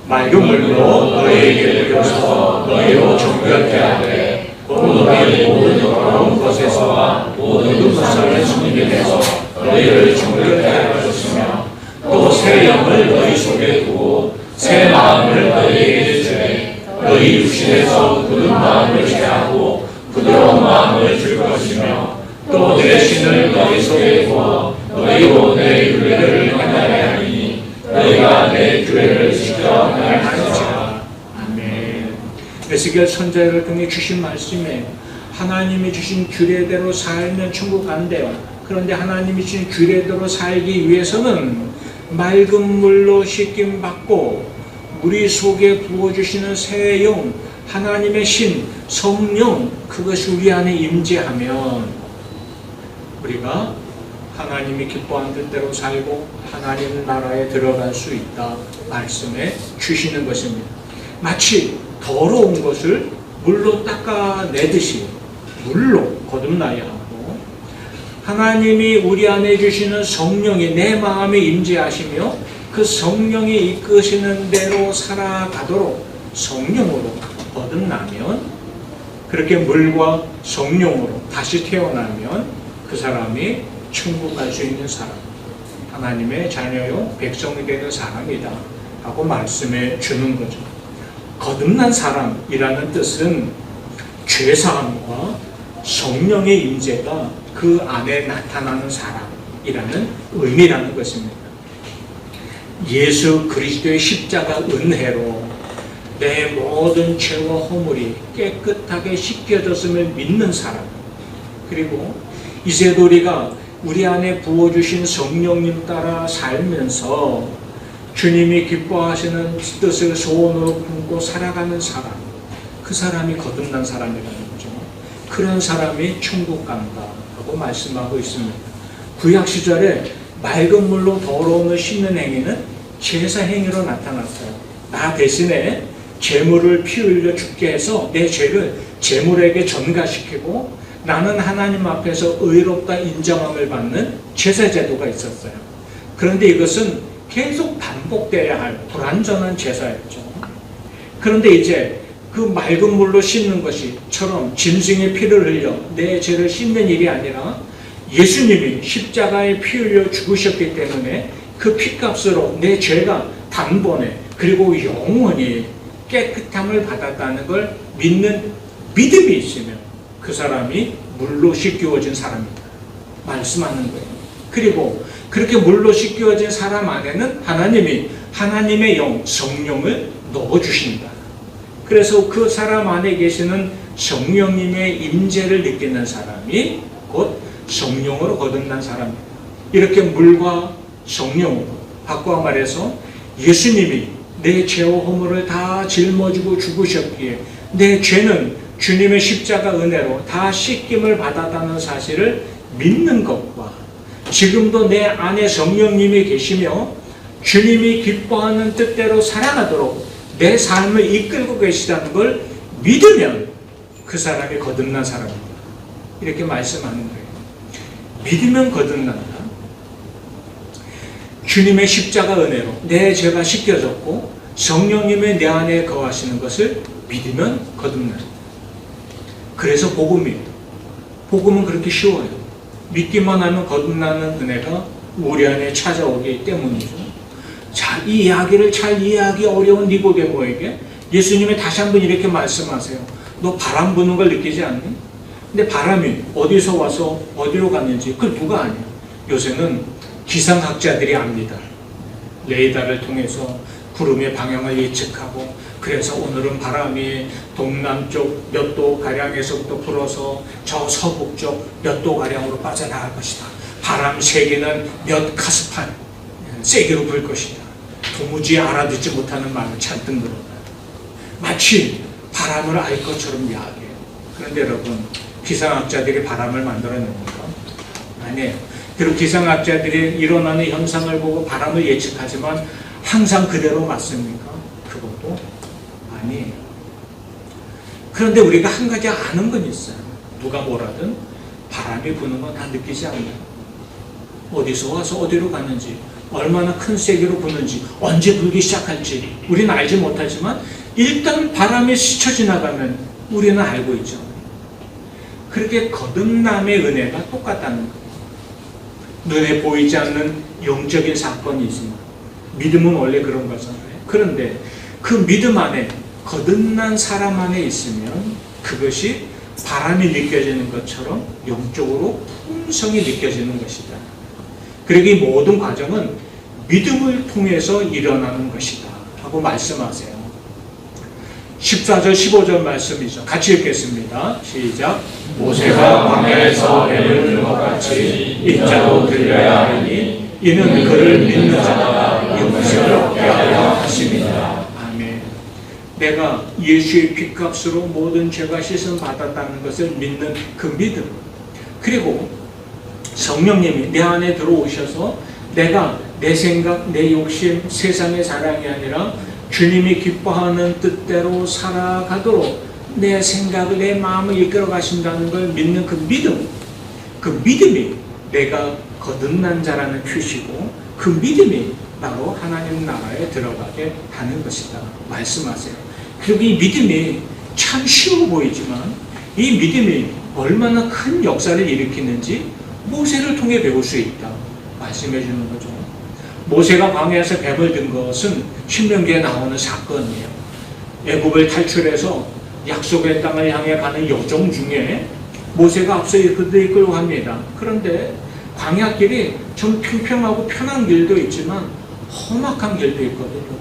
맑은 물로 너희에게 뿌려서 너희로 정결케 하되 또 너희 모든 더러운 것에서와 모든 우상을 숨기게 해서 너희를 정결케 할 것이며 또 새 영을 너희 속에 두고 새 마음을 너희에게 주되 너희 육신에서 굳은 마음을 제하고 부드러운 마음을 줄 것이며 또 내 신을 너희 속에 두어 너희로 내 율례를 행하게 하리니 너희가 내 규례를 지켜 행하리라. 아멘. 에스겔 선지자를 통해 주신 말씀에 하나님이 주신 규례대로 살면 천국 간대요. 그런데 하나님이 주신 규례대로 살기 위해서는 맑은 물로 씻김 받고 우리 속에 부어주시는 새 영, 하나님의 신, 성령, 그것이 우리 안에 임재하면 우리가 하나님이 기뻐하는 뜻대로 살고 하나님 나라에 들어갈 수 있다 말씀해 주시는 것입니다. 마치 더러운 것을 물로 닦아내듯이 물로 거듭나야 하고, 하나님이 우리 안에 주시는 성령이 내 마음에 임재하시며 그 성령이 이끄시는 대로 살아가도록 성령으로 거듭나면, 그렇게 물과 성령으로 다시 태어나면 그 사람이 천국 갈 수 있는 사람, 하나님의 자녀요 백성이 되는 사람이다 하고 말씀해 주는 거죠. 거듭난 사람이라는 뜻은 죄사함과 성령의 임재가 그 안에 나타나는 사람이라는 의미라는 것입니다. 예수 그리스도의 십자가 은혜로 내 모든 죄와 허물이 깨끗하게 씻겨졌음을 믿는 사람, 그리고 이세돌이가 우리 안에 부어주신 성령님 따라 살면서 주님이 기뻐하시는 뜻을 소원으로 품고 살아가는 사람, 그 사람이 거듭난 사람이라는 거죠. 그런 사람이 천국 간다 하고 말씀하고 있습니다. 구약 시절에 맑은 물로 더러움을 씻는 행위는 제사 행위로 나타났어요. 나 대신에 제물을 피 흘려 죽게 해서 내 죄를 제물에게 전가시키고 나는 하나님 앞에서 의롭다 인정함을 받는 제사 제도가 있었어요. 그런데 이것은 계속 반복되어야 할 불완전한 제사였죠. 그런데 이제 그 맑은 물로 씻는 것이처럼 짐승의 피를 흘려 내 죄를 씻는 일이 아니라 예수님이 십자가에 피 흘려 죽으셨기 때문에 그 피값으로 내 죄가 단번에 그리고 영원히 깨끗함을 받았다는 걸 믿는 믿음이 있으면 그 사람이 물로 씻겨진 사람이다 말씀하는 거예요. 그리고 그렇게 물로 씻겨진 사람 안에는 하나님이 하나님의 영, 성령을 넣어주신다. 그래서 그 사람 안에 계시는 성령님의 임재를 느끼는 사람이 곧 성령으로 거듭난 사람입니다. 이렇게 물과 성령으로 바꿔 말해서 예수님이 내 죄와 허물을 다 짊어지고 죽으셨기에 내 죄는 주님의 십자가 은혜로 다 씻김을 받았다는 사실을 믿는 것과 지금도 내 안에 성령님이 계시며 주님이 기뻐하는 뜻대로 살아가도록 내 삶을 이끌고 계시다는 걸 믿으면 그 사람이 거듭난 사람입니다. 이렇게 말씀하는 거예요. 믿으면 거듭난다. 주님의 십자가 은혜로 내 죄가 씻겨졌고 성령님의 내 안에 거하시는 것을 믿으면 거듭난다. 그래서 복음이에요. 복음은 그렇게 쉬워요. 믿기만 하면 거듭나는 은혜가 우리 안에 찾아오기 때문이죠. 자, 이 이야기를 잘 이해하기 어려운 니고데모에게 예수님이 다시 한번 이렇게 말씀하세요. 너 바람 부는 걸 느끼지 않니? 근데 바람이 어디서 와서 어디로 갔는지 그걸 누가 아냐? 요새는 기상학자들이 압니다. 레이더를 통해서 구름의 방향을 예측하고, 그래서 오늘은 바람이 동남쪽 몇 도 가량에서부터 불어서 저 서북쪽 몇 도 가량으로 빠져나갈 것이다. 바람 세기는 몇 카스팔 세기로 불 것이다. 도무지 알아듣지 못하는 말을 잔뜩 늘어나요. 마치 바람을 알 것처럼 이야기해요. 그런데 여러분, 기상학자들이 바람을 만들어냅니까? 아니에요. 그리고 기상학자들이 일어나는 현상을 보고 바람을 예측하지만 항상 그대로 맞습니까? 그것도 아니에요. 그런데 우리가 한 가지 아는 건 있어요. 누가 뭐라든 바람이 부는 건 다 느끼지 않나요? 어디서 와서 어디로 가는지, 얼마나 큰 세기로 부는지, 언제 불기 시작할지 우리는 알지 못하지만 일단 바람이 스쳐 지나가면 우리는 알고 있죠. 그렇게 거듭남의 은혜가 똑같다는 거예요. 눈에 보이지 않는 영적인 사건이 있지만 믿음은 원래 그런 거잖아요. 그런데 그 믿음 안에 거듭난 사람 안에 있으면 그것이 바람이 느껴지는 것처럼 영적으로 풍성이 느껴지는 것이다. 그리고 이 모든 과정은 믿음을 통해서 일어나는 것이다 하고 말씀하세요. 14절 15절 말씀이죠. 같이 읽겠습니다. 시작. 모세가 광야에서 뱀을 든 것 같이 인자도 들려야 하니 이는 그를 믿는 자마다 영생을 얻게 하려 하심이니라. 아멘. 내가 예수의 핏값으로 모든 죄가 씻음 받았다는 것을 믿는 그 믿음, 그리고 성령님이 내 안에 들어오셔서 내가 내 생각, 내 욕심, 세상의 사랑이 아니라 주님이 기뻐하는 뜻대로 살아가도록 내 생각을, 내 마음을 이끌어 가신다는 걸 믿는 그 믿음, 그 믿음이 내가 거듭난 자라는 표시고 그 믿음이 바로 하나님 나라에 들어가게 하는 것이다 말씀하세요. 그리고 이 믿음이 참 쉬워 보이지만 이 믿음이 얼마나 큰 역사를 일으키는지 모세를 통해 배울 수 있다 말씀해 주는 거죠. 모세가 광야에서 뱀을 든 것은 신명기에 나오는 사건이에요. 애굽을 탈출해서 약속의 땅을 향해 가는 여정 중에 모세가 앞서 그들을 이끌고 갑니다. 그런데 광야길이 좀 평평하고 편한 길도 있지만 험악한 길도 있거든요.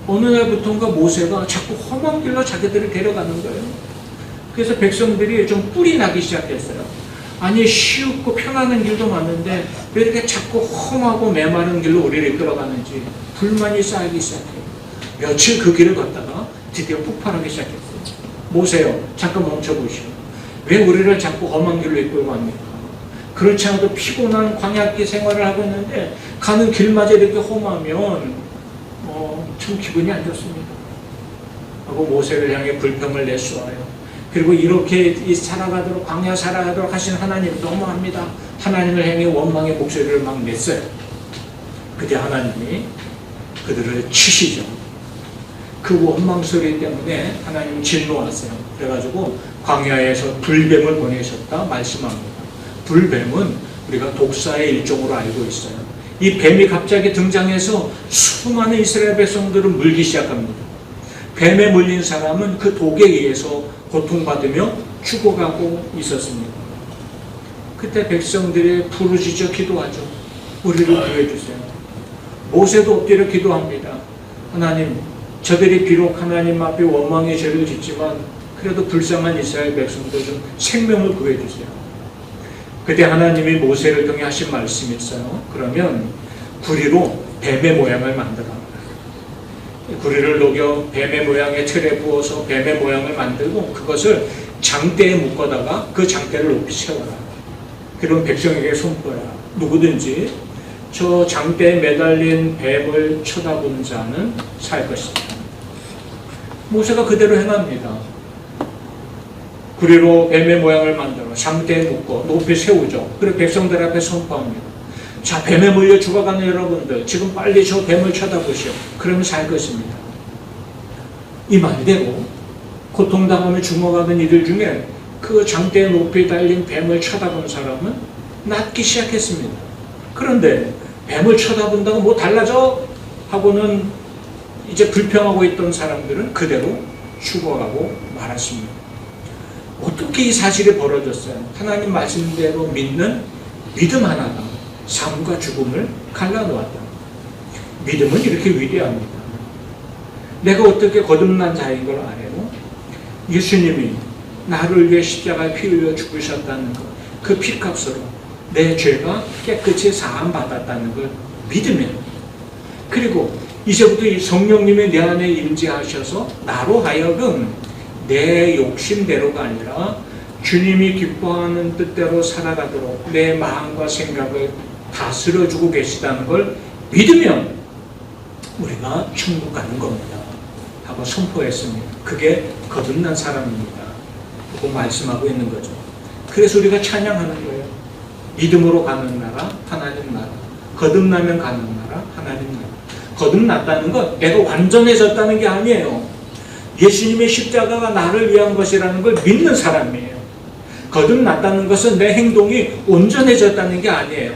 어느 날부터인가 모세가 자꾸 험한 길로 자기들을 데려가는 거예요. 그래서 백성들이 좀 뿔이 나기 시작했어요. 아니, 쉽고 편안한 길도 많은데 왜 이렇게 자꾸 험하고 메마른 길로 우리를 이끌어가는지 불만이 쌓이기 시작해요. 며칠 그 길을 걷다가 드디어 폭발하기 시작했어요. 모세요, 잠깐 멈춰보시오. 왜 우리를 자꾸 험한 길로 이끌고 갑니까? 그렇지 않아도 피곤한 광야길 생활을 하고 있는데 가는 길마저 이렇게 험하면 참 기분이 안 좋습니다 하고 모세를 향해 불평을 내쏘아요. 그리고 이렇게 살아가도록, 광야 살아가도록 하신 하나님 너무합니다. 하나님을 향해 원망의 목소리를 막 냈어요. 그때 하나님이 그들을 치시죠. 그 원망 소리 때문에 하나님 진노하세요. 그래가지고 광야에서 불뱀을 보내셨다 말씀합니다. 불뱀은 우리가 독사의 일종으로 알고 있어요. 이 뱀이 갑자기 등장해서 수많은 이스라엘 백성들을 물기 시작합니다. 뱀에 물린 사람은 그 독에 의해서 고통받으며 죽어가고 있었습니다. 그때 백성들이 부르짖어 기도하죠. 우리를 구해주세요. 모세도 엎드려 기도합니다. 하나님, 저들이 비록 하나님 앞에 원망의 죄를 짓지만 그래도 불쌍한 이스라엘 백성들 좀 생명을 구해주세요. 그때 하나님이 모세를 통해 하신 말씀이 있어요. 그러면 구리로 뱀의 모양을 만들어. 구리를 녹여 뱀의 모양의 틀에 부어서 뱀의 모양을 만들고 그것을 장대에 묶어다가 그 장대를 높이 세워라. 그럼 백성에게 선포해라. 누구든지 저 장대에 매달린 뱀을 쳐다보는 자는 살 것이다. 모세가 그대로 행합니다. 구리로 뱀의 모양을 만들어 장대에 묶어 높이 세우죠. 그리고 백성들 앞에 선포합니다. 자, 뱀에 물려 죽어가는 여러분들, 지금 빨리 저 뱀을 쳐다보시오. 그러면 살 것입니다. 이 말대로 고통당하며 죽어가는 이들 중에 그 장대에 높이 달린 뱀을 쳐다본 사람은 낫기 시작했습니다. 그런데 뱀을 쳐다본다고 뭐 달라져? 하고는 이제 불평하고 있던 사람들은 그대로 죽어가고 말았습니다. 어떻게 이 사실이 벌어졌어요? 하나님 말씀대로 믿는 믿음 하나가 삶과 죽음을 갈라놓았다. 믿음은 이렇게 위대합니다. 내가 어떻게 거듭난 자인 걸 알아요? 예수님이 나를 위해 십자가에 피 흘려 죽으셨다는 것, 그 피값으로 내 죄가 깨끗이 사함받았다는 걸 믿으면, 그리고 이제부터 이 성령님이 내 안에 임재하셔서 나로 하여금 내 욕심대로가 아니라 주님이 기뻐하는 뜻대로 살아가도록 내 마음과 생각을 다스려주고 계시다는 걸 믿으면 우리가 천국 가는 겁니다 하고 선포했습니다. 그게 거듭난 사람입니다 하고 말씀하고 있는 거죠. 그래서 우리가 찬양하는 거예요. 믿음으로 가는 나라, 하나님 나라. 거듭나면 가는 나라, 하나님 나라. 거듭났다는 건 내가 완전해졌다는 게 아니에요. 예수님의 십자가가 나를 위한 것이라는 걸 믿는 사람이에요. 거듭났다는 것은 내 행동이 온전해졌다는 게 아니에요.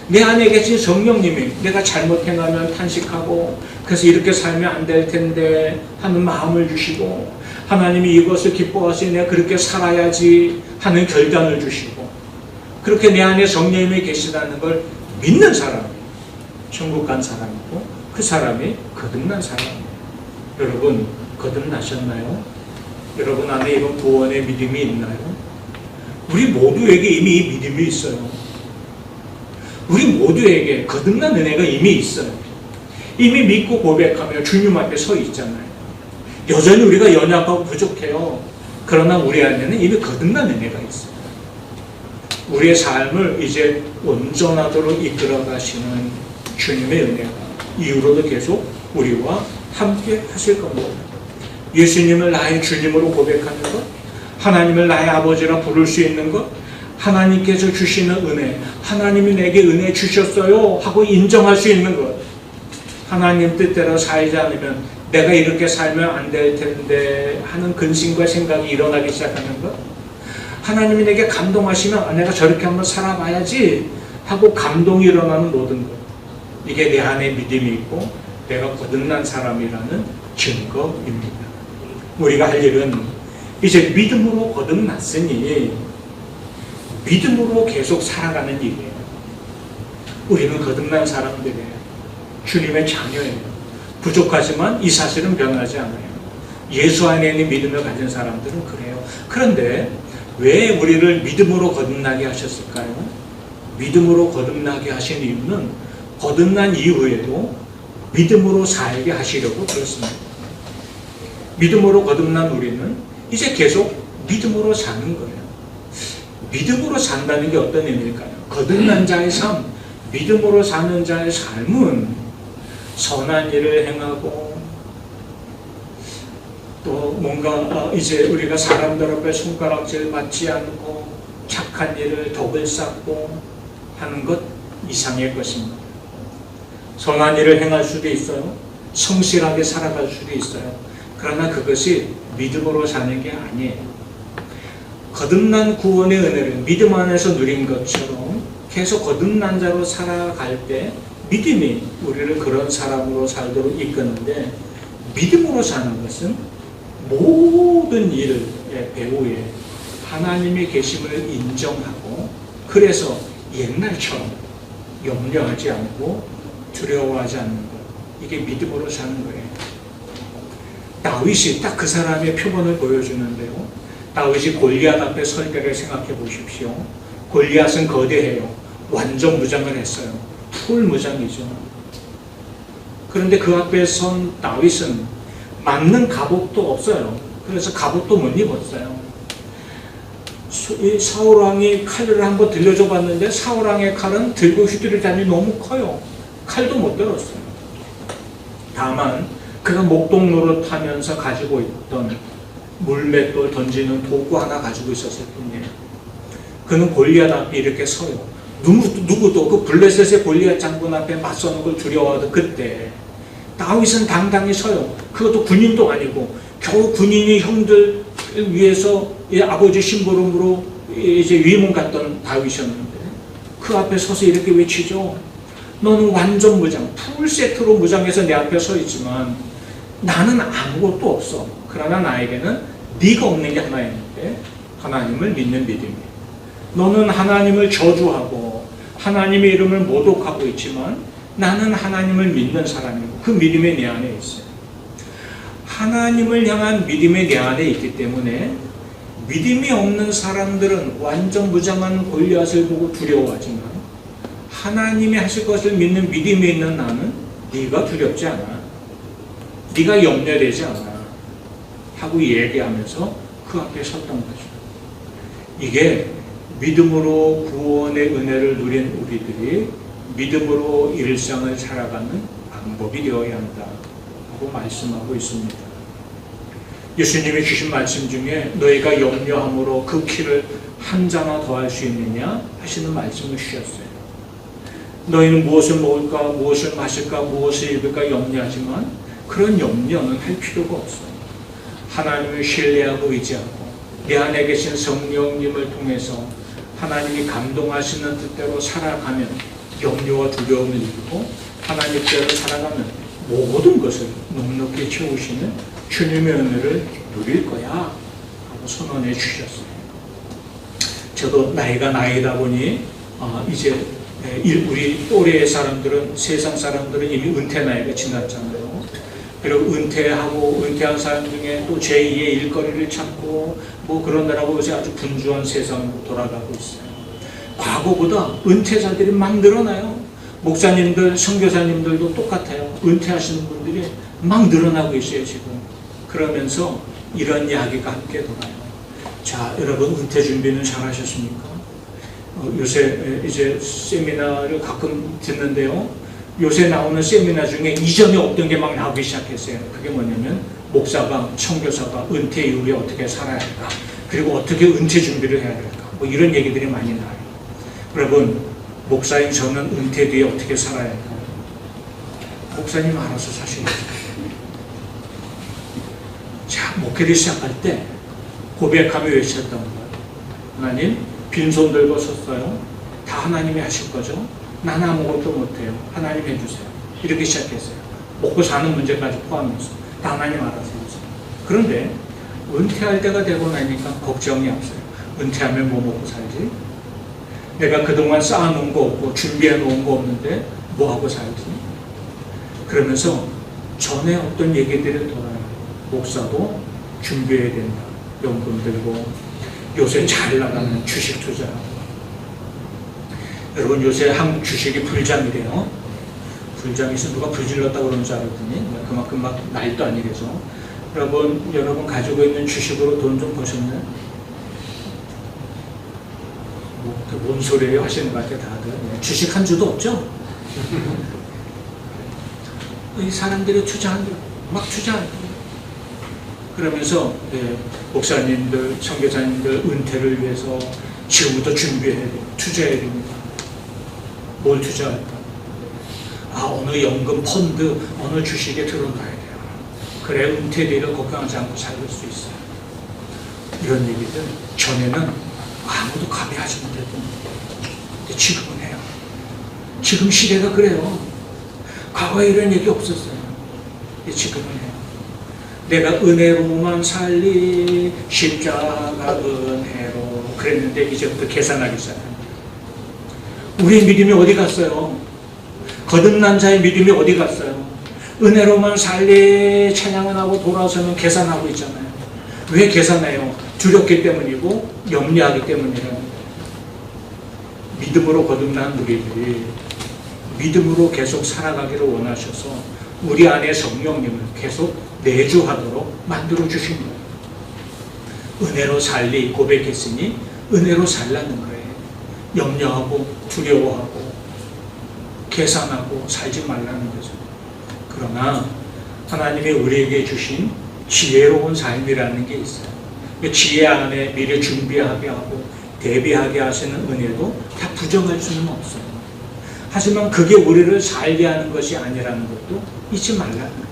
내 안에 계신 성령님이 내가 잘못 행하면 탄식하고 그래서 이렇게 살면 안 될 텐데 하는 마음을 주시고 하나님이 이것을 기뻐하시니 내가 그렇게 살아야지 하는 결단을 주시고 그렇게 내 안에 성령님이 계시다는 걸 믿는 사람이에요. 천국 간 사람이고 그 사람이 거듭난 사람이에요. 여러분 거듭나셨나요? 여러분 안에 이런 구원의 믿음이 있나요? 우리 모두에게 이미 이 믿음이 있어요. 우리 모두에게 거듭난 은혜가 이미 있어요. 이미 믿고 고백하며 주님 앞에 서 있잖아요. 여전히 우리가 연약하고 부족해요. 그러나 우리 안에는 이미 거듭난 은혜가 있어요. 우리의 삶을 이제 온전하도록 이끌어 가시는 주님의 은혜가 이후로도 계속 우리와 함께 하실 겁니다. 예수님을 나의 주님으로 고백하는 것, 하나님을 나의 아버지라 부를 수 있는 것, 하나님께서 주시는 은혜, 하나님이 내게 은혜 주셨어요 하고 인정할 수 있는 것, 하나님 뜻대로 살지 않으면 내가 이렇게 살면 안 될 텐데 하는 근심과 생각이 일어나기 시작하는 것, 하나님이 내게 감동하시면 내가 저렇게 한번 살아봐야지 하고 감동이 일어나는 모든 것, 이게 내 안에 믿음이 있고 내가 거듭난 사람이라는 증거입니다. 우리가 할 일은 이제 믿음으로 거듭났으니 믿음으로 계속 살아가는 일이에요. 우리는 거듭난 사람들이에요. 주님의 자녀예요. 부족하지만 이 사실은 변하지 않아요. 예수 안에 있는 믿음을 가진 사람들은 그래요. 그런데 왜 우리를 믿음으로 거듭나게 하셨을까요? 믿음으로 거듭나게 하신 이유는 거듭난 이후에도 믿음으로 살게 하시려고 그렇습니다. 믿음으로 거듭난 우리는 이제 계속 믿음으로 사는 거예요. 믿음으로 산다는 게 어떤 의미일까요? 거듭난 자의 삶, 믿음으로 사는 자의 삶은 선한 일을 행하고 또 뭔가 이제 우리가 사람들 앞에 손가락질 받지 않고 착한 일을 덕을 쌓고 하는 것 이상의 것입니다. 선한 일을 행할 수도 있어요. 성실하게 살아갈 수도 있어요. 그러나 그것이 믿음으로 사는 게 아니에요. 거듭난 구원의 은혜를 믿음 안에서 누린 것처럼 계속 거듭난 자로 살아갈 때 믿음이 우리를 그런 사람으로 살도록 이끄는데, 믿음으로 사는 것은 모든 일의 배후에 하나님의 계심을 인정하고, 그래서 옛날처럼 염려하지 않고 두려워하지 않는 것, 이게 믿음으로 사는 거예요. 다윗이 딱 그 사람의 표본을 보여주는데요. 다윗이 골리앗 앞에 설 때를 생각해 보십시오. 골리앗은 거대해요. 완전 무장을 했어요. 풀 무장이죠. 그런데 그 앞에 선 다윗은 맞는 갑옷도 없어요. 그래서 갑옷도 못 입었어요. 사울왕이 칼을 한번 들려줘 봤는데 사울왕의 칼은 들고 휘두르자니 너무 커요. 칼도 못 들었어요. 다만 그가 목동 노릇하면서 가지고 있던 물맷돌 던지는 도구 하나 가지고 있었을 뿐이에요. 그는 골리앗 앞에 이렇게 서요. 누구도 그 블레셋의 골리앗 장군 앞에 맞서는 걸 두려워하던 그때 다윗은 당당히 서요. 그것도 군인도 아니고 겨우 군인이 형들 위해서 아버지 심부름으로 이제 위문 갔던 다윗이었는데 그 앞에 서서 이렇게 외치죠. 너는 완전 무장, 풀 세트로 무장해서 내 앞에 서 있지만 나는 아무것도 없어. 그러나 나에게는 네가 없는 게 하나 있는데 하나님을 믿는 믿음이에요. 너는 하나님을 저주하고 하나님의 이름을 모독하고 있지만 나는 하나님을 믿는 사람이고 그 믿음이 내 안에 있어요. 하나님을 향한 믿음이 내 안에 있기 때문에 믿음이 없는 사람들은 완전 무장한 골리앗을 보고 두려워하지만 하나님이 하실 것을 믿는 믿음이 있는 나는 네가 두렵지 않아, 네가 염려되지 않아 하고 얘기하면서 그 앞에 섰던 거죠. 이게 믿음으로 구원의 은혜를 누린 우리들이 믿음으로 일상을 살아가는 방법이 되어야 한다고 말씀하고 있습니다. 예수님이 주신 말씀 중에 너희가 염려함으로 그 키를 한 자나 더할 수 있느냐 하시는 말씀을 주셨어요. 너희는 무엇을 먹을까, 무엇을 마실까, 무엇을 입을까 염려하지만 그런 염려는 할 필요가 없어요. 하나님을 신뢰하고 의지하고 내 안에 계신 성령님을 통해서 하나님이 감동하시는 뜻대로 살아가면 염려와 두려움을 이기고 하나님께로 살아가면 모든 것을 넉넉히 채우시는 주님의 은혜를 누릴 거야 하고 선언해 주셨어요. 저도 나이가 나이다 보니 이제 우리 또래의 사람들은, 세상 사람들은 이미 은퇴 나이가 지났잖아요. 그리고 은퇴한 사람 중에 또 제2의 일거리를 찾고 뭐 그러느라고 요새 아주 분주한 세상으로 돌아가고 있어요. 과거보다 은퇴자들이 막 늘어나요. 목사님들, 선교사님들도 똑같아요. 은퇴하시는 분들이 막 늘어나고 있어요, 지금. 그러면서 이런 이야기가 함께 돌아요. 자, 여러분 은퇴 준비는 잘 하셨습니까? 요새 이제 세미나를 가끔 듣는데요. 요새 나오는 세미나 중에 이전에 없던 게 막 나오기 시작했어요. 그게 뭐냐면 목사가, 선교사가 은퇴 이후에 어떻게 살아야 할까? 그리고 어떻게 은퇴 준비를 해야 될까? 뭐 이런 얘기들이 많이 나와요. 여러분, 목사인 저는 은퇴 뒤에 어떻게 살아야 할까요? 목사님 알아서 사셔야죠. 자, 목회를 시작할 때 고백하며 외쳤던 거예요. 하나님, 빈손 들고 섰어요. 다 하나님이 하실 거죠? 나는 아무것도 못해요. 하나님 해주세요. 이렇게 시작했어요. 먹고 사는 문제까지 포함해서 다 하나님 알아서 해주세요. 그런데 은퇴할 때가 되고 나니까 걱정이 없어요. 은퇴하면 뭐 먹고 살지? 내가 그동안 쌓아놓은 거 없고 준비해 놓은 거 없는데 뭐 하고 살지? 그러면서 전에 어떤 얘기들이 돌아요. 목사도 준비해야 된다. 연금 들고 요새 잘 나가는 주식 투자하고. 여러분, 요새 한국 주식이 불장이래요. 불장에서 누가 불질렀다고 그러는 줄 알았더니 그만큼 막 날도 아니래서. 여러분 가지고 있는 주식으로 돈 좀 버셨나요? 뭔 소리예요 하시는 것 같아요, 다들. 주식 한 주도 없죠? 이 사람들이 막 투자하는 거예요. 그러면서 목사님들, 선교사님들 은퇴를 위해서 지금부터 준비해야 돼요. 투자해야 됩니다. 뭘 투자할까? 어느 연금 펀드, 어느 주식에 들어가야 돼요. 그래 은퇴 뒤를 걱정하지 않고 살 수 있어요. 이런 얘기들 전에는 아무도 감히 하지 못했던 근데 지금은 해요. 지금 시대가 그래요. 과거에 이런 얘기 없었어요. 근데 지금은 해요. 내가 은혜로만 살리 십자가 은혜로 그랬는데 이제부터 계산하기 시작합니다. 우리의 믿음이 어디 갔어요? 거듭난 자의 믿음이 어디 갔어요? 은혜로만 살리 찬양을 하고 돌아서면 계산하고 있잖아요. 왜 계산해요? 두렵기 때문이고 염려하기 때문이에요. 믿음으로 거듭난 우리들이 믿음으로 계속 살아가기를 원하셔서 우리 안에 성령님을 계속 내주하도록 만들어 주신 거예요. 은혜로 살리 고백했으니 은혜로 살라는 거예요. 염려하고 두려워하고 계산하고 살지 말라는 거죠. 그러나 하나님이 우리에게 주신 지혜로운 삶이라는 게 있어요. 지혜 안에 미래 준비하게 하고 대비하게 하시는 은혜도 다 부정할 수는 없어요. 하지만 그게 우리를 살게 하는 것이 아니라는 것도 잊지 말라는 거예요.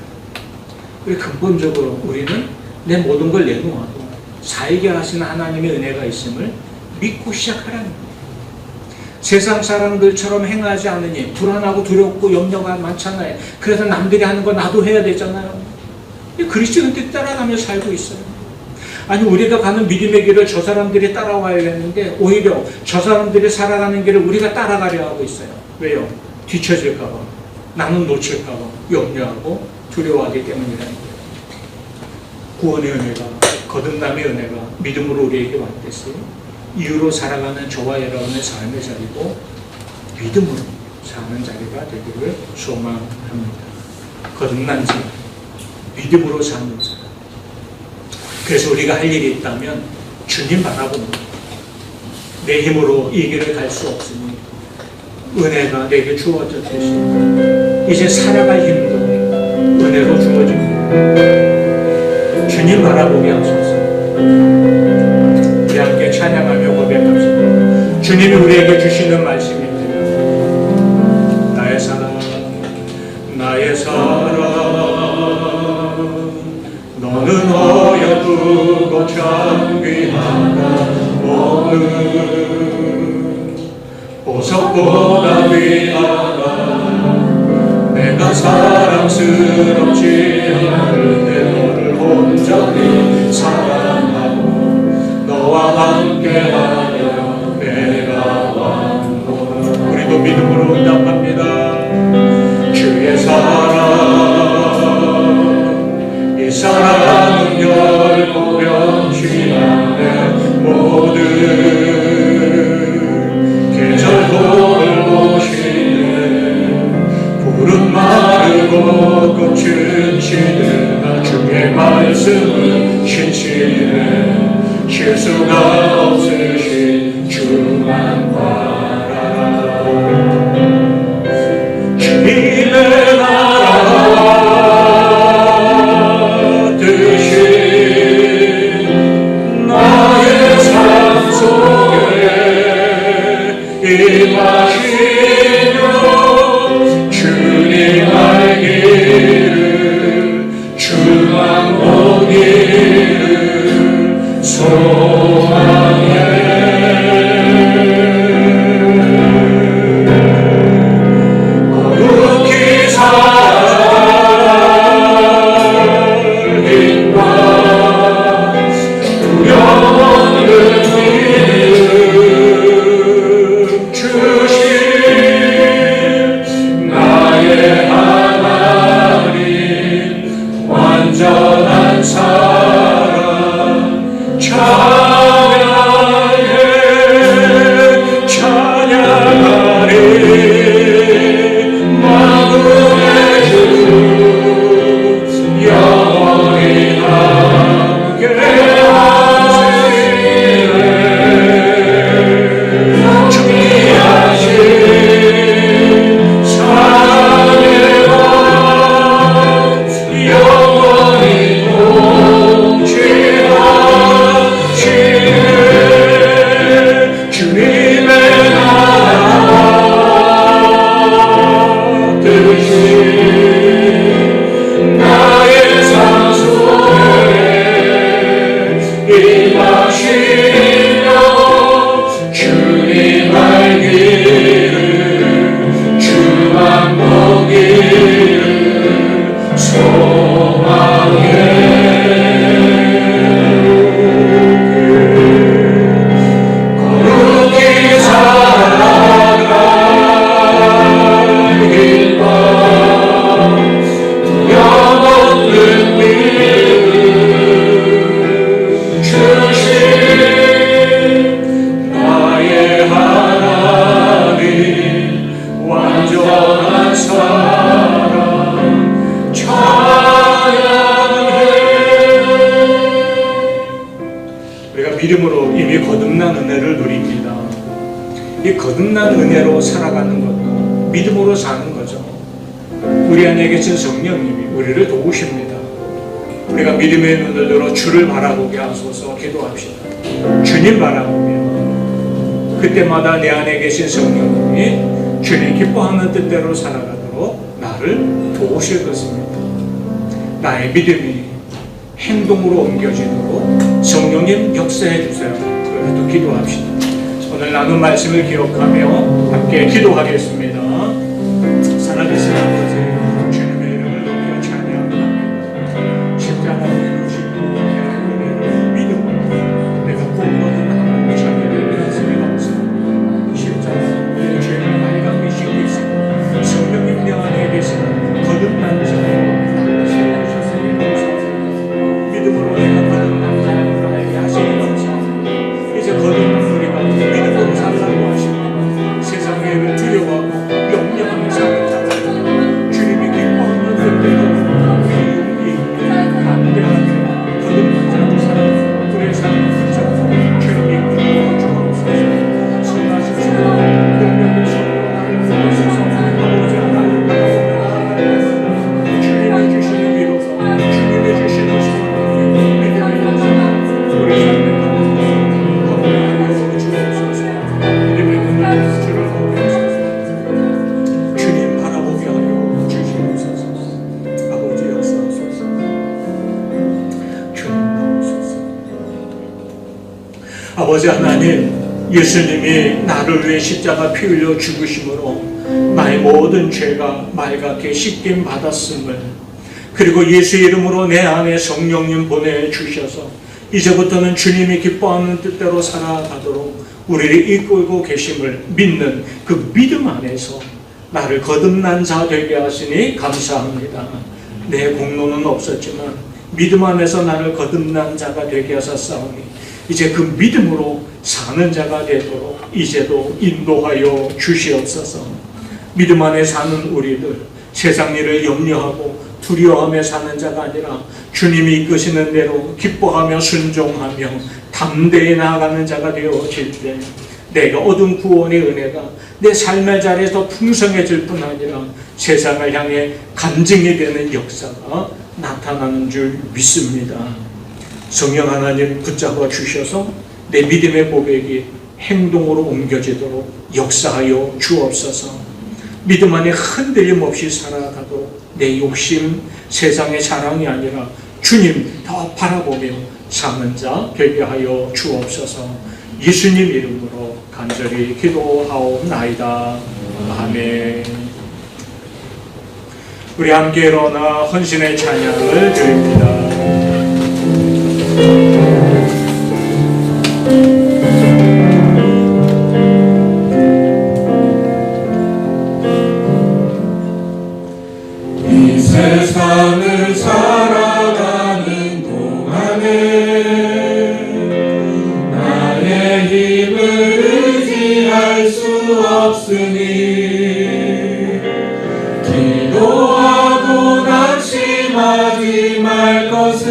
그리고 근본적으로 우리는 내 모든 걸 내놓아도 살게 하시는 하나님의 은혜가 있음을 믿고 시작하라는 거예요. 세상 사람들처럼 행하지 않으니 불안하고 두렵고 염려가 많잖아요. 그래서 남들이 하는 거 나도 해야 되잖아요. 그리스도인 뜻 따라가며 살고 있어요. 아니 우리가 가는 믿음의 길을 저 사람들이 따라와야겠는데 오히려 저 사람들이 살아가는 길을 우리가 따라가려 하고 있어요. 왜요? 뒤처질까 봐, 나는 놓칠까 봐 염려하고 두려워하기 때문이라는 거예요. 구원의 은혜가, 거듭남의 은혜가 믿음으로 우리에게 왔댔어요. 이유로 살아가는 저와 여러분의 삶의 자리도 믿음으로 사는 자리가 되기를 소망합니다. 거듭난 자, 믿음으로 사는 자. 그래서 우리가 할 일이 있다면 주님 바라보는 거예요. 내 힘으로 이 길을 갈 수 없으니 은혜가 내게 주어졌듯이 이제 살아갈 힘도 은혜로 주어집니다. 주님 바라보게 하소서. 우리 함께 찬양하며 고백합시다. 주님이 우리에게 주시는 말씀입니다. 나의 사랑, 나의 사랑, 너는 어여두고 장귀하다 오늘 보석보다 위하다. 내가 사랑스럽지 않을 때 너를 온전히 사랑하고 너와 함께하려 내가 왔노라. 우리도 믿음으로 응답합니다. 주의 사랑, 이 사랑은 결코 변치 않네. 모든 계절 돌보시네. 푸른 마르고 꽃은 지느나 주의 말씀은 신실해. 실수가 없으신 주만 바라라. 주님의 나라 뜻이 나의 삶 속에 임하시며 주님 알기를 주만 보기를 소망해. 거룩히 살 힘과 두려움을 믿음 주신 나의 하나님 완전한 사랑 찬양해. 찬양하리 만군의 주 영원히 함께 하시네. 주의하신 사랑의 왕 영원히 통치하시네. 주님의 나라 뜻이 나의 삶 속에 임하시며 주님 알기를 주만 보기를 소망해. 거룩히 살아갈 힘과 두려움없는 믿음 주신 나의 하나님 완전한 사랑 찬양해. 우리가 믿음으로 이미 거듭난 은혜를 누립니다. 이 거듭난 은혜로 살아가는 것도 믿음으로 사는 거죠. 우리 안에 계신 성령님이 우리를 도우십니다. 우리가 믿음의 눈을 들어 주를 바라보게 하소서 기도합시다. 주님 바라보며 그때마다 내 안에 계신 성령님이 주님 기뻐하는 뜻대로 살아가도록 나를 도우실 것입니다. 나의 믿음이 행동으로 옮겨지도록 성령님 역사해 주세요. 그래도 기도합시다. 오늘 나눈 말씀을 기억하며 함께 기도하겠습니다. 살아계신 아버지, 주님의 이름을 높여 찬양합니다. 십자가를 이루시고 믿음으로 내가 구원받은 하나님의 자녀를 위하시니 감사합니다. 십자가의 죄를 발감히 씻기시고 성령님 내 안에 계시는 거듭난 자로 세우셨으니 감사합니다. 믿음으로 내가 거듭난 자로 알게 하시니 감사합니다. 이제 거듭난 우리가 믿음으로 살라고 하시고 세상의 두려워하고 염려하며 사는 자들 아버지 하나님, 예수님이 나를 위해 십자가 피 흘려 죽으심으로 나의 모든 죄가 맑게 씻김 받았음을, 그리고 예수 이름으로 내 안에 성령님 보내주셔서 이제부터는 주님이 기뻐하는 뜻대로 살아가도록 우리를 이끌고 계심을 믿는 그 믿음 안에서 나를 거듭난 자 되게 하시니 감사합니다. 내 공로는 없었지만 믿음 안에서 나를 거듭난 자가 되게 하셨사오니 이제 그 믿음으로 사는 자가 되도록 이제도 인도하여 주시옵소서. 믿음 안에 사는 우리들, 세상 일을 염려하고 두려워하며 사는 자가 아니라 주님이 이끄시는 대로 기뻐하며 순종하며 담대히 나아가는 자가 되어질 때 내가 얻은 구원의 은혜가 내 삶의 자리에서 풍성해질 뿐 아니라 세상을 향해 간증이 되는 역사가 나타나는 줄 믿습니다. 성령 하나님 붙잡아 주셔서 내 믿음의 고백이 행동으로 옮겨지도록 역사하여 주옵소서. 믿음 안에 흔들림 없이 살아가도록 내 욕심, 세상의 자랑이 아니라 주님 더 바라보며 사는 자 되게 하여 주옵소서. 예수님 이름으로 간절히 기도하옵나이다. 아멘. 우리 함께 일어나 헌신의 찬양을 드립니다. 이 세상을 살아가는 동안에 나의 힘을 의지할 수 없으니 기도하고 낙심하지 말 것은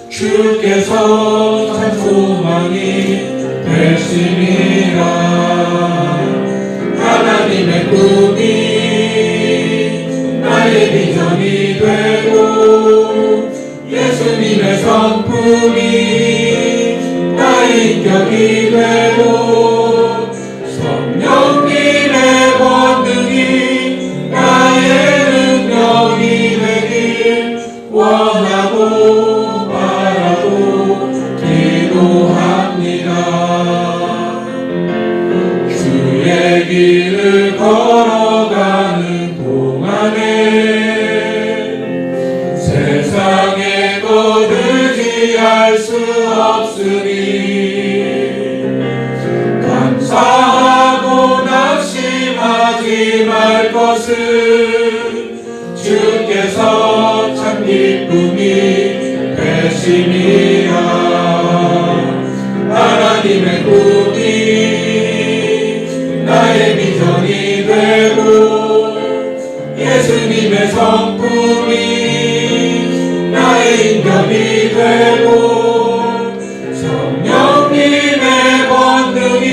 주께서 참 소망이 되심이라. 하나님의 꿈이 나의 비전이 되고 예수님의 성품이 나의 인격이 되고 성령님의 권능이 나의 능력이 되길 원하고 바라고 기도합니다. 주의 길을 걸어가는 동안에 세상에 것 의지할 수 없으니 감사하고 낙심하지 말 것은 주께서 참 기쁨이 되심이라. 하나님의 꿈이 나의 비전이 되고 예수님의 성품이 나의 인격이 되고 성령님의 권능이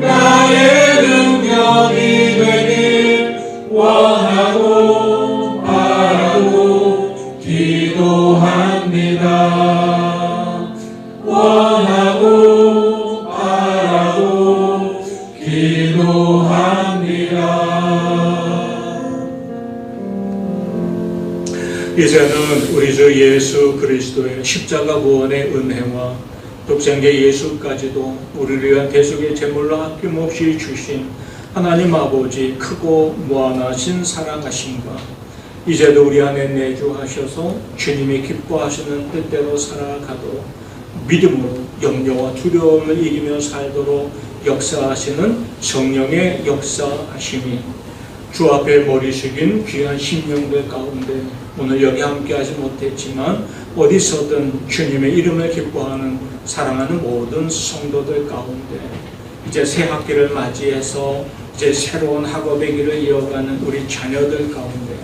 나의 능력이 되길 원하고 바라고 기도합니다. 원하고 바라고 기도합니다. 이제는 우리 주 예수 그리스도의 십자가 구원의 은혜와 독생자 예수까지도 우리를 위한 대속의 제물로 아낌없이 주신 하나님 아버지 크고 무한하신 사랑하심과 이제도 우리 안에 내주하셔서 주님이 기뻐하시는 뜻대로 살아가도록 믿음으로 염려와 두려움을 이기며 살도록 역사하시는 성령의 역사하심이 주 앞에 머리 숙인 귀한 심령들 가운데 오늘 여기 함께하지 못했지만 어디서든 주님의 이름을 기뻐하는 사랑하는 모든 성도들 가운데 이제 새 학기를 맞이해서 이제 새로운 학업의 길을 이어가는 우리 자녀들 가운데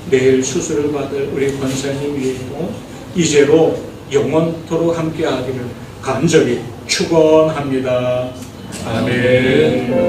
내일 수술을 받을 우리 권사님 위에도 이제로 영원토록 함께하기를 간절히 축원합니다. 아멘.